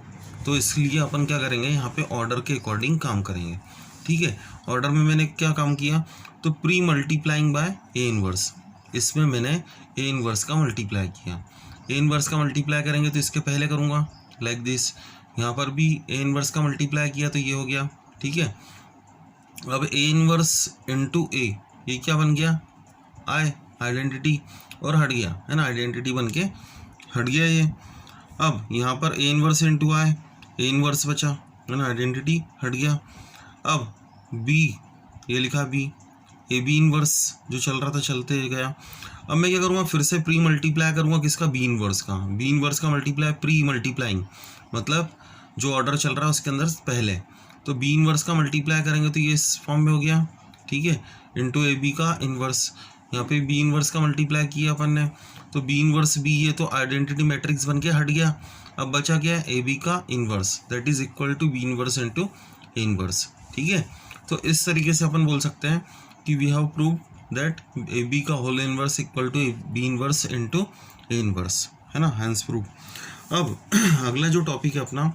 तो इसलिए अपन क्या करेंगे यहाँ पे ऑर्डर के अकॉर्डिंग काम करेंगे, ठीक है। ऑर्डर में मैंने क्या काम किया, तो pre multiplying by A inverse, इसमें मैंने ए इन्वर्स का मल्टीप्लाई किया, ए इन्वर्स का मल्टीप्लाई करेंगे तो इसके पहले करूँगा लाइक दिस, यहाँ पर भी ए इन्वर्स का मल्टीप्लाई किया तो ये हो गया, ठीक है। अब ए इन्वर्स इंटू ए, ये क्या बन गया, आई आइडेंटिटी, और हट गया, है ना, आइडेंटिटी बन के हट गया ये। अब यहाँ पर A inverse into I, A inverse बचा, है ना, आइडेंटिटी हट गया। अब बी, ये लिखा बी, ए बी इन्वर्स जो चल रहा था चलते गया। अब मैं क्या करूँगा, फिर से प्री मल्टीप्लाई करूँगा किसका, बी इन्वर्स का, बी इन्वर्स का मल्टीप्लाई, प्री मल्टीप्लाइंग मतलब जो ऑर्डर चल रहा है उसके अंदर पहले, तो बी इन्वर्स का मल्टीप्लाई करेंगे तो ये इस फॉर्म में हो गया, ठीक है, इंटू ए बी का इन्वर्स, यहाँ पे बी इन्वर्स का मल्टीप्लाई किया अपन ने, तो बी इन्वर्स बी, ये तो आइडेंटिटी मैट्रिक्स बन के हट गया। अब बचा क्या, ए बी का inverse, that is equal to B inverse into A inverse, ठीक है। तो इस तरीके से अपन बोल सकते हैं कि we have proved that A B का whole inverse equal to B inverse into A inverse, है ना, हैंस प्रूव। अब अगला जो टॉपिक है अपना,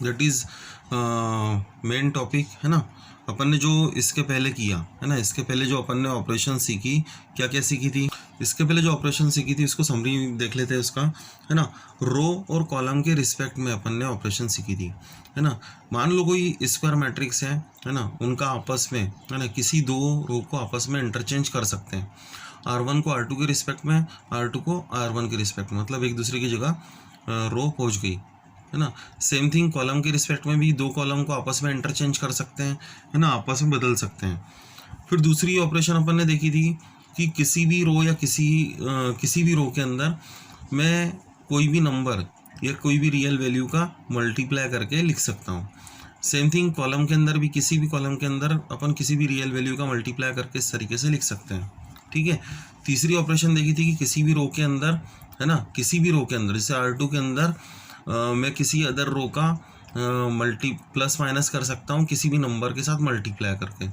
दैट इज मेन टॉपिक है ना, अपन ने जो इसके पहले किया है ना, इसके पहले जो अपन ने ऑपरेशन सीखी, क्या क्या सीखी थी, इसके पहले जो ऑपरेशन सीखी थी उसको समरी देख लेते हैं उसका, है ना। रो और कॉलम के रिस्पेक्ट में अपन ने ऑपरेशन सीखी थी, है ना। मान लो कोई स्क्वायर मैट्रिक्स है ना, उनका आपस में, है ना, किसी दो रो को आपस में इंटरचेंज कर सकते हैं, R1 को R2 के रिस्पेक्ट में, R2 को R1 के रिस्पेक्ट में, मतलब एक दूसरे की जगह रो पहुँच गई, है ना। सेम थिंग कॉलम के रिस्पेक्ट में भी दो कॉलम को आपस में इंटरचेंज कर सकते हैं, है ना, आपस में बदल सकते हैं। फिर दूसरी ऑपरेशन अपन ने देखी थी कि किसी भी रो या किसी भी रो के अंदर मैं कोई भी नंबर या कोई भी रियल वैल्यू का मल्टीप्लाई करके लिख सकता हूँ। सेम थिंग कॉलम के अंदर भी, किसी भी कॉलम के अंदर अपन किसी भी रियल वैल्यू का मल्टीप्लाई करके इस तरीके से लिख सकते हैं, ठीक है। तीसरी ऑपरेशन देखी थी कि किसी भी रो के अंदर, है ना, किसी भी रो के अंदर, जैसे R2 के अंदर मैं किसी अदर रो का मल्टी प्लस माइनस कर सकता हूँ किसी भी नंबर के साथ मल्टीप्लाई करके।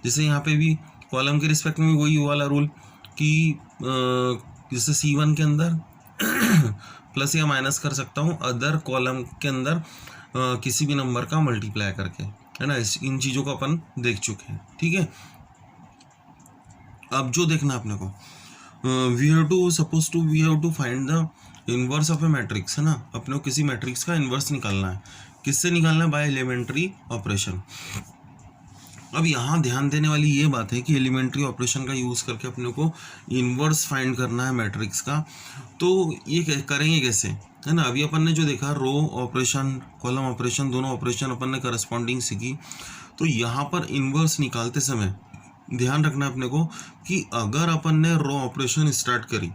जैसे यहाँ पे भी कॉलम के रिस्पेक्ट में वही वाला रूल कि जैसे C1 के अंदर प्लस या माइनस कर सकता हूँ अदर कॉलम के अंदर किसी भी नंबर का मल्टीप्लाई करके, है ना। इन चीज़ों को अपन देख चुके हैं, ठीक है। अब जो देखना अपने को, we have to find the inverse of a matrix, है ना। अपने को किसी मैट्रिक्स का इन्वर्स निकालना है। किससे निकालना है? By elementary operation. अब यहाँ ध्यान देने वाली ये बात है कि एलिमेंट्री ऑपरेशन का यूज़ करके अपने को इन्वर्स फाइंड करना है मैट्रिक्स का। तो ये करेंगे कैसे, है ना। अभी अपन ने जो देखा रो ऑपरेशन, कॉलम ऑपरेशन, दोनों ऑपरेशन अपन ने करस्पॉन्डिंग सीखी। तो यहाँ पर इन्वर्स निकालते समय ध्यान रखना है अपने को कि अगर अपन ने रो ऑपरेशन स्टार्ट करी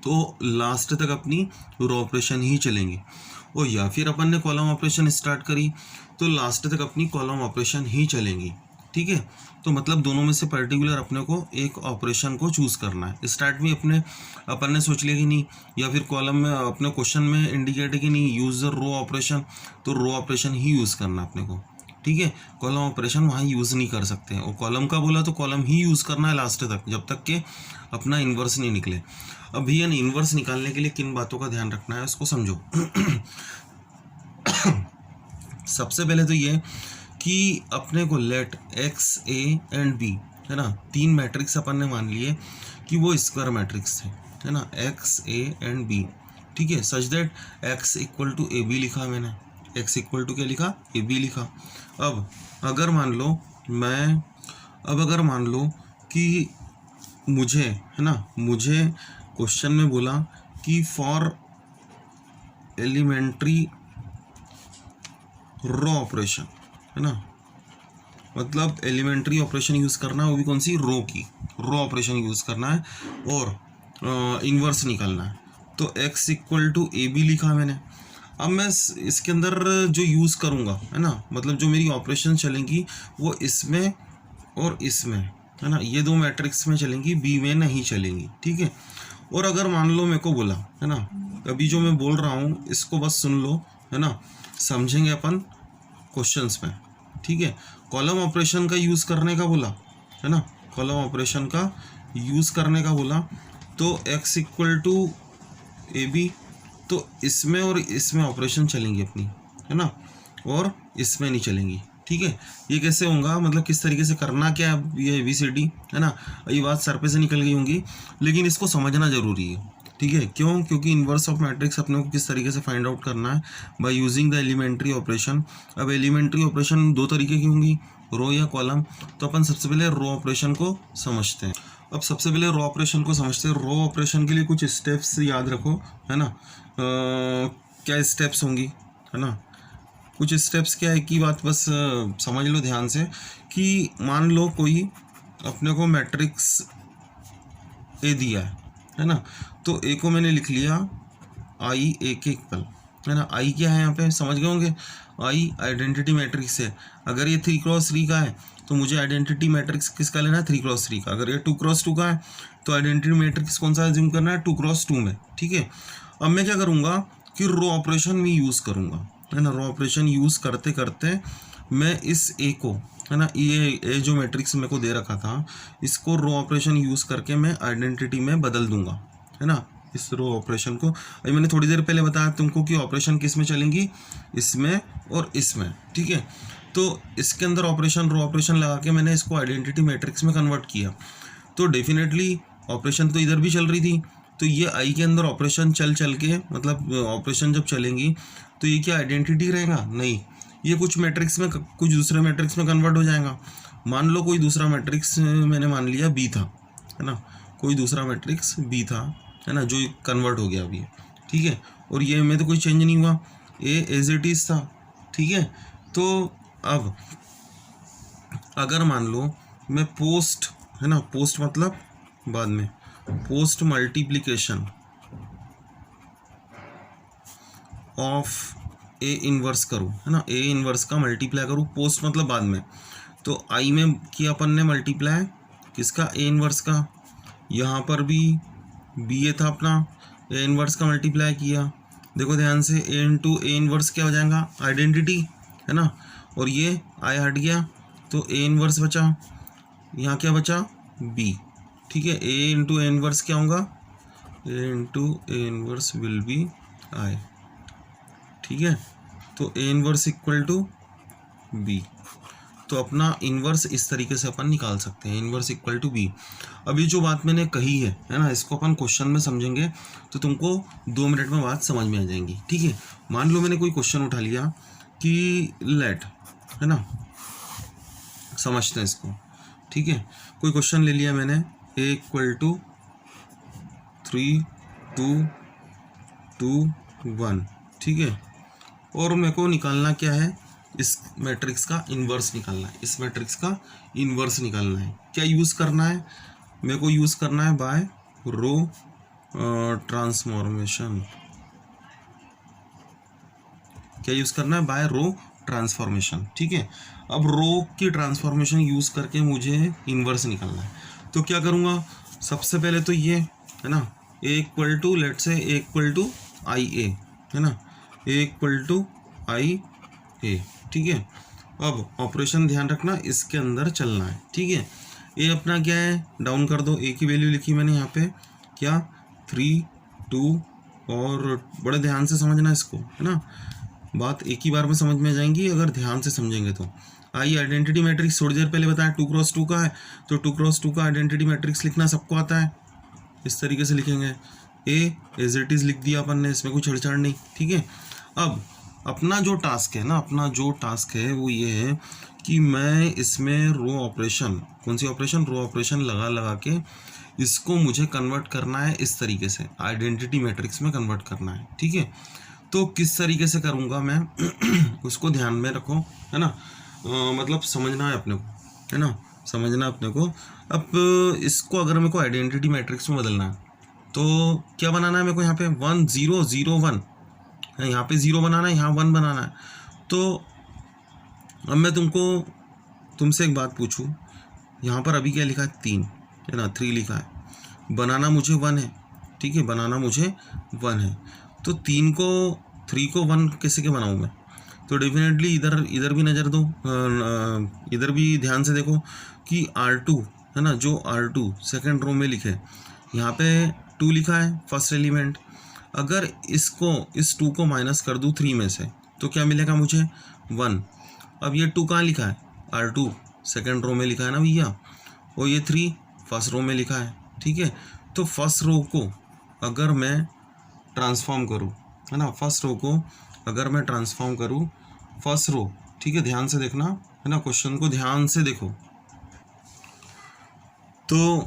तो लास्ट तक अपनी रो ऑपरेशन ही चलेंगी, और या फिर अपन ने कॉलम ऑपरेशन स्टार्ट करी तो लास्ट तक अपनी कॉलम ऑपरेशन ही चलेंगी, ठीक है। तो मतलब दोनों में से पर्टिकुलर अपने को एक ऑपरेशन को चूज़ करना है। स्टार्ट में अपन ने सोच लिया कि नहीं, या फिर कॉलम में अपने क्वेश्चन में इंडिकेट है कि नहीं यूज़ द रो ऑपरेशन, तो रो ऑपरेशन ही यूज़ करना अपने को, ठीक है। कॉलम ऑपरेशन वहाँ यूज़ नहीं कर सकते हैं, और कॉलम का बोला तो कॉलम ही यूज़ करना है लास्ट तक, जब तक कि अपना इन्वर्स नहीं निकले। अब भैया इन्वर्स निकालने के लिए किन बातों का ध्यान रखना है उसको समझो। सबसे पहले तो ये कि अपने को let X, A and B, है ना, तीन मैट्रिक्स अपन ने मान लिए कि वो स्क्वायर मैट्रिक्स थे, है ना, X, A एंड B, ठीक है। Such that X equal to AB लिखा मैंने, X इक्वल टू क्या लिखा? AB लिखा। अब अगर मान लो कि मुझे, है ना, मुझे क्वेश्चन में बोला कि फॉर एलिमेंट्री रो ऑपरेशन, है ना, मतलब एलिमेंट्री ऑपरेशन यूज़ करना है, वो भी कौन सी? रो की, रो ऑपरेशन यूज़ करना है और इन्वर्स निकालना है। तो X इक्वल टू AB लिखा मैंने। अब मैं इसके अंदर जो यूज़ करूँगा, है ना, मतलब जो मेरी ऑपरेशन चलेंगी वो इसमें और इसमें, है ना, ये दो मैट्रिक्स में चलेंगी, B में नहीं चलेंगी, ठीक है। और अगर मान लो मेरे को बोला, है ना, अभी जो मैं बोल रहा हूँ इसको बस सुन लो, है ना, समझेंगे अपन क्वेश्चंस में, ठीक है। कॉलम ऑपरेशन का यूज़ करने का बोला, है ना, कॉलम ऑपरेशन का यूज़ करने का बोला, तो X इक्वल टू AB, तो इसमें और इसमें ऑपरेशन चलेंगी अपनी, है ना, और इसमें नहीं चलेंगी, ठीक है। ये कैसे होगा, मतलब किस तरीके से करना क्या है, ये ABCD, है ना, ये बात सर पे से निकल गई होंगी, लेकिन इसको समझना ज़रूरी है, ठीक है। क्यों? क्योंकि इन्वर्स ऑफ मैट्रिक्स अपने को किस तरीके से फाइंड आउट करना है, by using the elementary operation. अब एलिमेंट्री ऑपरेशन दो तरीके की होंगी, रो या कॉलम। तो अपन सबसे पहले रो ऑपरेशन को समझते हैं। अब सबसे पहले रो ऑपरेशन को समझते हैं। रो ऑपरेशन के लिए कुछ स्टेप्स याद रखो, है ना। क्या स्टेप्स होंगी, है ना, कुछ स्टेप्स क्या है की बात बस समझ लो ध्यान से कि मान लो कोई अपने को मैट्रिक्स ए दिया है ना, तो ए को मैंने लिख लिया I A के इक्वल, है ना। I क्या है यहाँ पे समझ गए होंगे, I आइडेंटिटी मैट्रिक्स है। अगर ये 3x3 का है तो मुझे आइडेंटिटी मैट्रिक्स किसका लेना है? 3x3 का। अगर ये 2x2 का है तो आइडेंटिटी मैट्रिक्स कौन सा एज्यूम करना है? 2x2 में, ठीक है। अब मैं क्या करूँगा कि रो ऑपरेशन में यूज़ करूँगा, है ना। रो ऑपरेशन यूज़ करते करते मैं इस ए को, है ना, ये जो मैट्रिक्स मेरे को दे रखा था, इसको रो ऑपरेशन यूज़ करके मैं आइडेंटिटी में बदल दूंगा, है ना। इस रो ऑपरेशन को। अभी मैंने थोड़ी देर पहले बताया तुमको कि ऑपरेशन किस में चलेंगी, इसमें और इसमें, ठीक है। तो इसके अंदर ऑपरेशन, रो ऑपरेशन लगा के मैंने इसको आइडेंटिटी मैट्रिक्स में कन्वर्ट किया। तो डेफिनेटली ऑपरेशन तो इधर भी चल रही थी, तो ये आई के अंदर ऑपरेशन चल के, मतलब ऑपरेशन जब चलेंगी तो ये क्या आइडेंटिटी रहेगा? नहीं, ये कुछ मैट्रिक्स में, कुछ दूसरे मैट्रिक्स में कन्वर्ट हो जाएगा। मान लो कोई दूसरा मैट्रिक्स मैंने मान लिया बी था, है ना, कोई दूसरा मैट्रिक्स बी था, है ना, जो कन्वर्ट हो गया अभी, ठीक है। और ये में तो कोई चेंज नहीं हुआ, ए एज इट इज़ था, ठीक है। तो अब अगर मान लो मैं पोस्ट, है ना, पोस्ट मतलब बाद में, post multiplication of A inverse करूँ, है ना, ए इनवर्स का मल्टीप्लाई करूँ, पोस्ट मतलब बाद में। तो आई में किया अपन ने मल्टीप्लाई किसका? ए इनवर्स का। यहाँ पर भी बी ए था अपना, ए इनवर्स का मल्टीप्लाई किया। देखो ध्यान से, ए इंटू ए इनवर्स क्या हो जाएगा? आइडेंटिटी, है ना, और ये आई हट गया तो ए इनवर्स बचा, यहाँ क्या बचा? बी, ठीक है। ए इंटू ए इनवर्स क्या होगा? A into A inverse will be I, ठीक है। तो A inverse equal to B. तो अपना इन्वर्स इस तरीके से अपन निकाल सकते हैं, इन्वर्स इक्वल टू बी। अभी जो बात मैंने कही है ना, इसको अपन क्वेश्चन में समझेंगे तो तुमको 2 मिनट में बात समझ में आ जाएंगी, ठीक है। मान लो मैंने कोई क्वेश्चन उठा लिया कि लेट, है ना, समझते हैं इसको, ठीक है। कोई क्वेश्चन ले लिया मैंने, ए इक्वल टू 3 2 2 1, ठीक है। और मेरे को निकालना क्या है? इस मैट्रिक्स का इन्वर्स निकालना है, इस मैट्रिक्स का इन्वर्स निकालना है। क्या यूज़ करना है? मेरे को यूज़ करना है बाय रो ट्रांसफॉर्मेशन। क्या यूज़ करना है? बाय रो ट्रांसफॉर्मेशन, ठीक है। अब रो की ट्रांसफॉर्मेशन यूज़ करके मुझे इन्वर्स निकालना है। तो क्या करूँगा? सबसे पहले तो ये, है ना, ए equal to, late say A equal to आई ए, है ना, ए इक्वल टू आई ए, ठीक है। अब ऑपरेशन ध्यान रखना, इसके अंदर चलना है, ठीक है। ए अपना क्या है? डाउन कर दो, ए की वैल्यू लिखी मैंने यहाँ पे क्या? 3 2, और बड़े ध्यान से समझना इसको, है ना, बात एक ही बार में समझ में आ जाएंगी अगर ध्यान से समझेंगे तो। आई आइडेंटिटी मैट्रिक्स थोड़ी देर पहले बताया 2x2 का है, तो 2x2 का आइडेंटिटी मैट्रिक्स लिखना सबको आता है, इस तरीके से लिखेंगे। ए एज इट इज़ लिख दिया अपन ने, इसमें कोई छेड़छाड़ नहीं, ठीक है। अब अपना जो टास्क है ना, अपना जो टास्क है वो ये है कि मैं इसमें रो ऑपरेशन, कौन सी ऑपरेशन? रो ऑपरेशन लगा के इसको मुझे कन्वर्ट करना है इस तरीके से, आइडेंटिटी मैट्रिक्स में कन्वर्ट करना है, ठीक है। तो किस तरीके से करूँगा मैं उसको ध्यान में रखो, है ना, मतलब समझना है अपने को, है ना, समझना अपने को। अब इसको अगर मेरे को आइडेंटिटी मैट्रिक्स में बदलना है तो क्या बनाना है मेरे को? यहाँ पे 1 0 0 1 है, यहाँ पे 0 बनाना है, यहाँ 1 बनाना है। तो अब मैं तुमसे एक बात पूछूं, यहाँ पर अभी क्या लिखा है? 3, है ना, 3 लिखा है, बनाना मुझे 1 है, ठीक है, बनाना मुझे 1 है। तो 3 को 1 कैसे के बनाऊँ मैं? तो डेफिनेटली इधर भी नज़र दो, इधर भी ध्यान से देखो कि R2, है ना, जो R2 सेकेंड रो में लिखे, यहाँ पे 2 लिखा है फर्स्ट एलिमेंट। अगर इसको, इस 2 को माइनस कर दूँ 3 में से तो क्या मिलेगा मुझे? 1। अब ये 2 कहाँ लिखा है? R2 सेकेंड रो में लिखा है ना भैया, और ये 3 फर्स्ट रो में लिखा है, ठीक है। तो फर्स्ट रो को अगर मैं ट्रांसफॉर्म करूँ, है ना, फर्स्ट रो को अगर मैं ट्रांसफॉर्म करूँ, फर्स्ट रो, ठीक है, ध्यान से देखना, है ना, क्वेश्चन को ध्यान से देखो। तो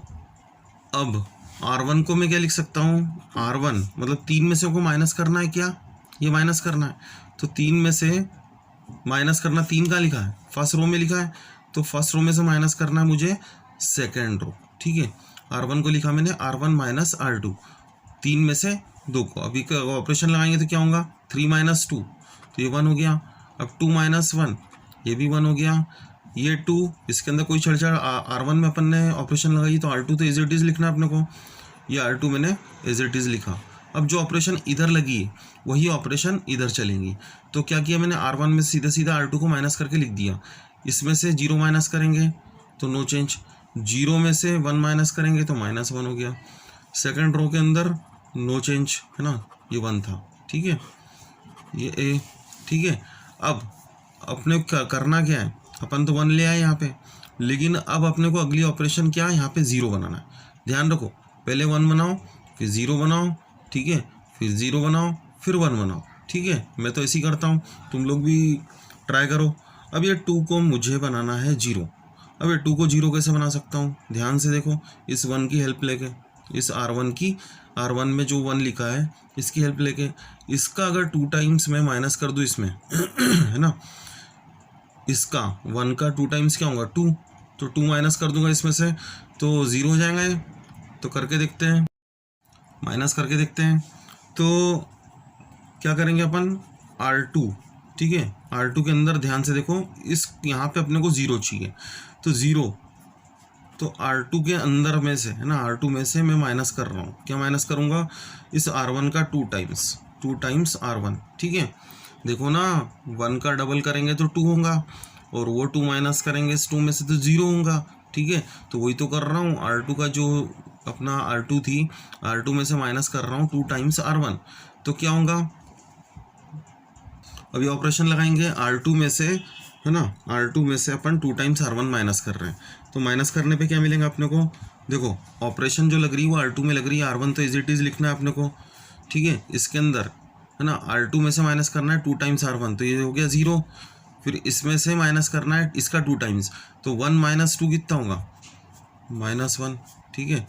अब R1 को मैं क्या लिख सकता हूँ? R1 मतलब 3 में से को माइनस करना है, क्या ये माइनस करना है, तो 3 में से माइनस करना, 3 का लिखा है फर्स्ट रो में लिखा है, तो फर्स्ट रो में से माइनस करना है मुझे सेकेंड रो, ठीक है। R1 को लिखा मैंने R1 माइनस R2, 3 में से 2 को, अभी ऑपरेशन लगाएंगे तो क्या होगा? 3 माइनस 2, तो ये 1 हो गया। अब 2 माइनस 1, ये भी 1 हो गया। ये 2, इसके अंदर कोई छेड़छाड़, R1 में अपन ने ऑपरेशन लगाई तो R2 तो एज इट इज़ लिखना है अपने को, ये R2 मैंने एज इट इज़ लिखा। अब जो ऑपरेशन इधर लगी है वही ऑपरेशन इधर चलेंगी। तो क्या किया मैंने? R1 में सीधा सीधा R2 को माइनस करके लिख दिया, इसमें से 0 माइनस करेंगे तो नो चेंज, 0 में से 1 माइनस करेंगे तो -1 हो गया। सेकेंड रो के अंदर नो चेंज, है ना, ये 1 था, ठीक है, ये ए, ठीक है। अब अपने को करना क्या है, अपन तो 1 ले आए यहाँ पे, लेकिन अब अपने को अगली ऑपरेशन क्या है, यहाँ पे 0 बनाना है। ध्यान रखो, पहले 1 बनाओ, फिर 0 बनाओ, ठीक है, फिर 0 बनाओ, फिर 1 बनाओ, ठीक है। मैं तो ऐसे ही करता हूँ, तुम लोग भी ट्राई करो। अब ये 2 को मुझे बनाना है 0। अब ये 2 को 0 कैसे बना सकता हूँ, ध्यान से देखो, इस 1 की हेल्प लेके, इस R1 में जो 1 लिखा है इसकी हेल्प लेके, इसका अगर 2 टाइम्स मैं माइनस कर दूँ इसमें है ना, इसका 1 का 2 टाइम्स क्या होगा 2, तो 2 माइनस कर दूंगा इसमें से तो 0 हो जाएगा ये। तो करके देखते हैं, माइनस करके देखते हैं। तो क्या करेंगे अपन, R2, ठीक है, R2 के अंदर ध्यान से देखो, इस यहाँ पे अपने को 0 चाहिए, तो 0, तो R2 के अंदर में से, है ना, R2 में से मैं माइनस कर रहा हूँ, क्या माइनस करूँगा, इस R1 का 2 टाइम्स R1, ठीक है। देखो ना, 1 का डबल करेंगे तो 2 होगा, और वो 2 माइनस करेंगे इस 2 में से तो 0 होगा, ठीक है। तो वही तो कर रहा हूँ, R2 का जो अपना R2 थी, R2 में से माइनस कर रहा हूँ 2 टाइम्स R1, तो क्या होगा, अभी ऑपरेशन लगाएंगे R2 में से, है ना, R2 में से अपन 2 टाइम्स R1 माइनस कर रहे हैं, तो माइनस करने पे क्या मिलेगा अपने को, देखो ऑपरेशन जो लग रही है वो R2 में लग रही है, R1 तो एज इट इज़ लिखना है अपने को, ठीक है। इसके अंदर, है ना, R2 में से माइनस करना है 2 टाइम्स R1, तो ये हो गया 0, फिर इसमें से माइनस करना है इसका 2 टाइम्स, तो 1 माइनस 2 कितना होगा, -1, ठीक है।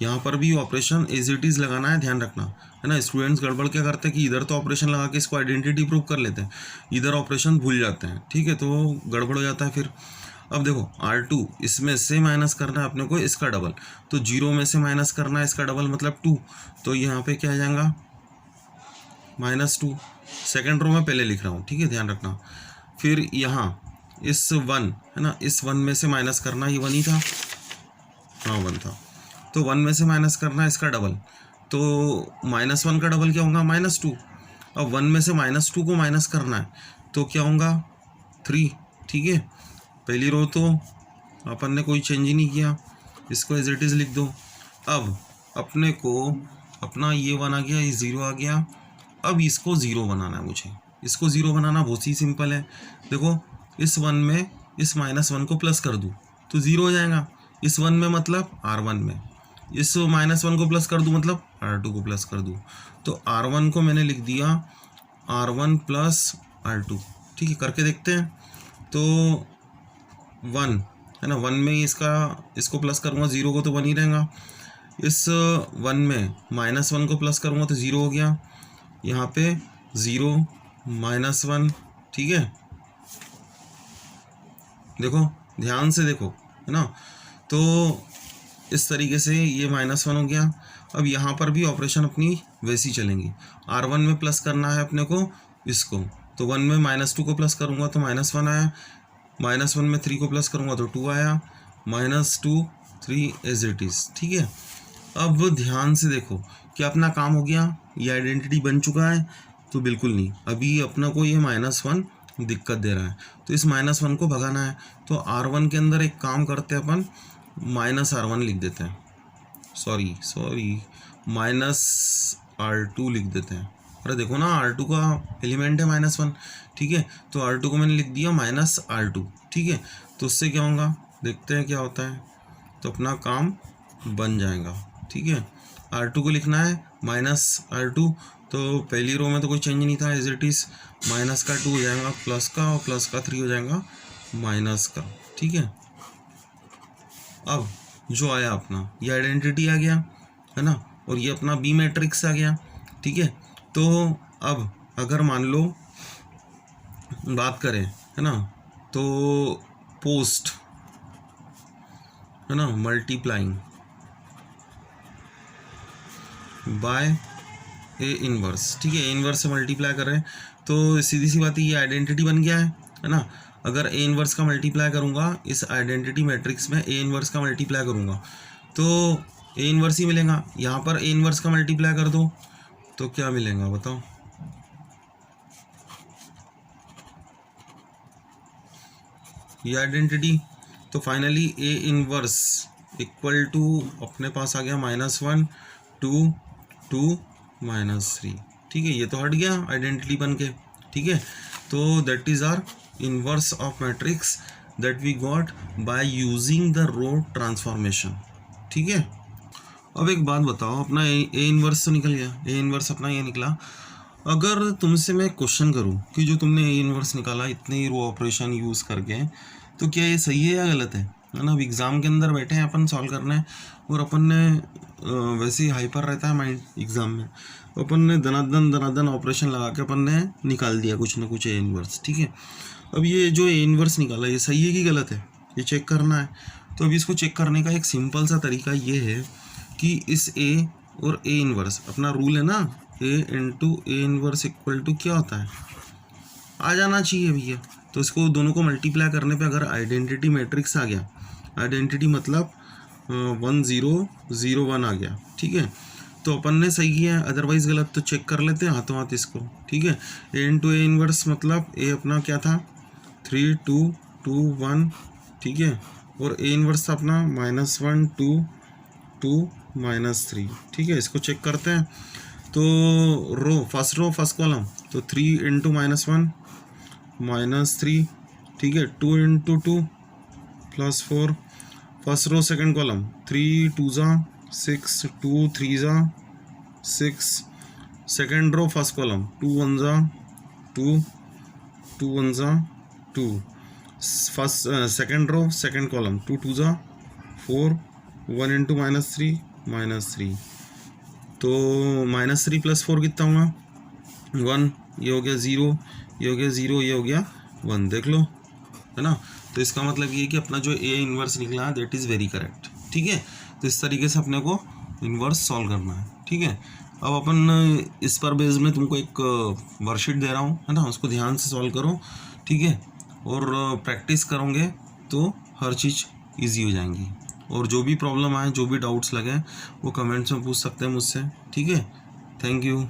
यहाँ पर भी ऑपरेशन एज इट इज़ लगाना है, ध्यान रखना, है ना। स्टूडेंट्स गड़बड़ क्या करते हैं कि इधर तो ऑपरेशन लगा के इसको आइडेंटिटी प्रूव कर लेते हैं, इधर ऑपरेशन भूल जाते हैं, ठीक है, तो गड़बड़ हो जाता है फिर। अब देखो R2 इसमें से माइनस करना है अपने को इसका डबल, तो 0 में से माइनस करना है इसका डबल मतलब 2, तो यहाँ पे क्या आ जाएगा -2, सेकेंड रो में पहले लिख रहा हूँ, ठीक है, ध्यान रखना। फिर यहाँ इस 1, है ना, इस 1 में से माइनस करना, ये 1 ही था, हाँ 1 था, तो 1 में से माइनस करना है इसका डबल, तो -1 का डबल क्या होगा -2, अब 1 में से -2 को माइनस करना है तो क्या होगा 3, ठीक है। पहली रो तो अपन ने कोई चेंज ही नहीं किया, इसको एज इट इज़ लिख दो। अब अपने को अपना ये 1 आ गया, ये 0 आ गया, अब इसको 0 बनाना है मुझे, इसको 0 बनाना बहुत ही सिंपल है। देखो इस 1 में इस -1 को प्लस कर दूँ तो 0 हो जाएगा, इस 1 में मतलब R1 में इस -1 को प्लस कर दूँ मतलब R2 को प्लस कर दूँ, तो R1 को मैंने लिख दिया R1 प्लस R2, ठीक है। करके देखते हैं, तो 1, है ना, 1 में इसको प्लस करूँगा 0 को तो 1 ही रहेगा, इस 1 में -1 को प्लस करूँगा तो 0 हो गया, यहाँ पे 0 -1, ठीक है। देखो ध्यान से देखो, है ना, तो इस तरीके से ये -1 हो गया। अब यहाँ पर भी ऑपरेशन अपनी वैसी चलेंगी, R1 में प्लस करना है अपने को इसको, तो 1 में -2 को प्लस करूँगा तो -1 आया, -1 में 3 को प्लस करूँगा तो 2 आया, -2 3 एज इट इज़, ठीक है। अब ध्यान से देखो कि अपना काम हो गया, ये आइडेंटिटी बन चुका है, तो बिल्कुल नहीं, अभी अपना को ये -1 दिक्कत दे रहा है, तो इस -1 को भगाना है, तो R1 के अंदर एक काम करते हैं अपन, -R1 लिख देते हैं, सॉरी -R2 लिख देते हैं। अरे देखो ना, R2 का एलिमेंट है -1, ठीक है, तो R2 को मैंने लिख दिया -R2, ठीक है। तो उससे क्या होगा देखते हैं क्या होता है, तो अपना काम बन जाएगा, ठीक है। R2 को लिखना है -R2, तो पहली रो में तो कोई चेंज नहीं था, एज इट इज़, माइनस का 2 हो जाएगा प्लस का, और प्लस का 3 हो जाएगा माइनस का, ठीक है। अब जो आया अपना ये आइडेंटिटी आ गया, है ना, और ये अपना बी मैट्रिक्स आ गया, ठीक है। तो अब अगर मान लो बात करें, है ना, तो पोस्ट, है ना, मल्टीप्लाइंग बाय ए इनवर्स, ठीक है, ए इनवर्स से मल्टीप्लाई कर रहे हैं, तो सीधी सी बात है ये आइडेंटिटी बन गया है ना। अगर ए इनवर्स का मल्टीप्लाई करूँगा इस आइडेंटिटी मैट्रिक्स में, ए इनवर्स का मल्टीप्लाई करूँगा तो ए इनवर्स ही मिलेगा, यहाँ पर ए इनवर्स का मल्टीप्लाई कर दो तो क्या मिलेगा बताओ, ये आइडेंटिटी, तो finally A inverse equal to अपने पास आ गया -1 2 2 -3, ठीक है। ये तो हट गया आइडेंटिटी बन के, ठीक है। तो that is our inverse of matrix that we got by using the row transformation, ठीक है। अब एक बात बताओ, अपना ए इनवर्स तो निकल गया, ए इनवर्स अपना ये निकला। अगर तुमसे मैं क्वेश्चन करूं कि जो तुमने ए इनवर्स निकाला इतने ही रो ऑपरेशन यूज़ करके, तो क्या ये सही है या गलत है ना। अब एग्ज़ाम के अंदर बैठे हैं अपन सॉल्व करने, और अपन ने वैसे ही हाइपर रहता है माइंड एग्ज़ाम में, अपन ने दनादन ऑपरेशन लगा के अपन ने निकाल दिया कुछ ना कुछ ए इनवर्स, ठीक है। अब ये जो ए इनवर्स निकाला ये सही है कि गलत है, ये चेक करना है। तो अभी इसको चेक करने का एक सिंपल सा तरीका ये है कि इस ए और ए इनवर्स, अपना रूल है ना, A into A inverse equal to क्या होता है, आ जाना चाहिए भैया। तो इसको दोनों को मल्टीप्लाई करने पे अगर आइडेंटिटी मैट्रिक्स आ गया, आइडेंटिटी मतलब 1 0 0 1 आ गया, ठीक है, तो अपन ने सही किया है। अदरवाइज गलत तो चेक कर लेते हैं हाथों हाथ इसको, ठीक है। ए इंटू ए इनवर्स मतलब ए अपना क्या था 3 2 2 1, ठीक है, और ए इनवर्स था अपना -1 2 2 -3, ठीक है। इसको चेक करते हैं। तो रो फर्स्ट कॉलम, तो 3 इंटू -1 -3, ठीक है, 2 into 2 +4, first row second column 3 2 ज़ा 6 2 3 ज़ा 6, सेकंड रो फर्स्ट कॉलम 2 1 ज़ा 2 2 1 ज़ा 2, first second row second column 2 2 ज़ा 4, 1 इंटू -3 -3, तो -3 + 4 कितना होगा 1, ये हो गया 0, ये हो गया 0, ये हो गया 1, देख लो, है ना। तो इसका मतलब ये है कि अपना जो ए इनवर्स निकला है दैट इज़ वेरी करेक्ट, ठीक है। तो इस तरीके से अपने को इनवर्स सॉल्व करना है, ठीक है। अब अपन इस पर बेस में तुमको एक वर्कशीट दे रहा हूँ, है ना, उसको ध्यान से सॉल्व करो, ठीक है, और प्रैक्टिस करोगे तो हर चीज़ ईजी हो जाएंगी। और जो भी प्रॉब्लम आए, जो भी डाउट्स लगे, वो कमेंट्स में पूछ सकते हैं मुझसे, ठीक है। Thank you.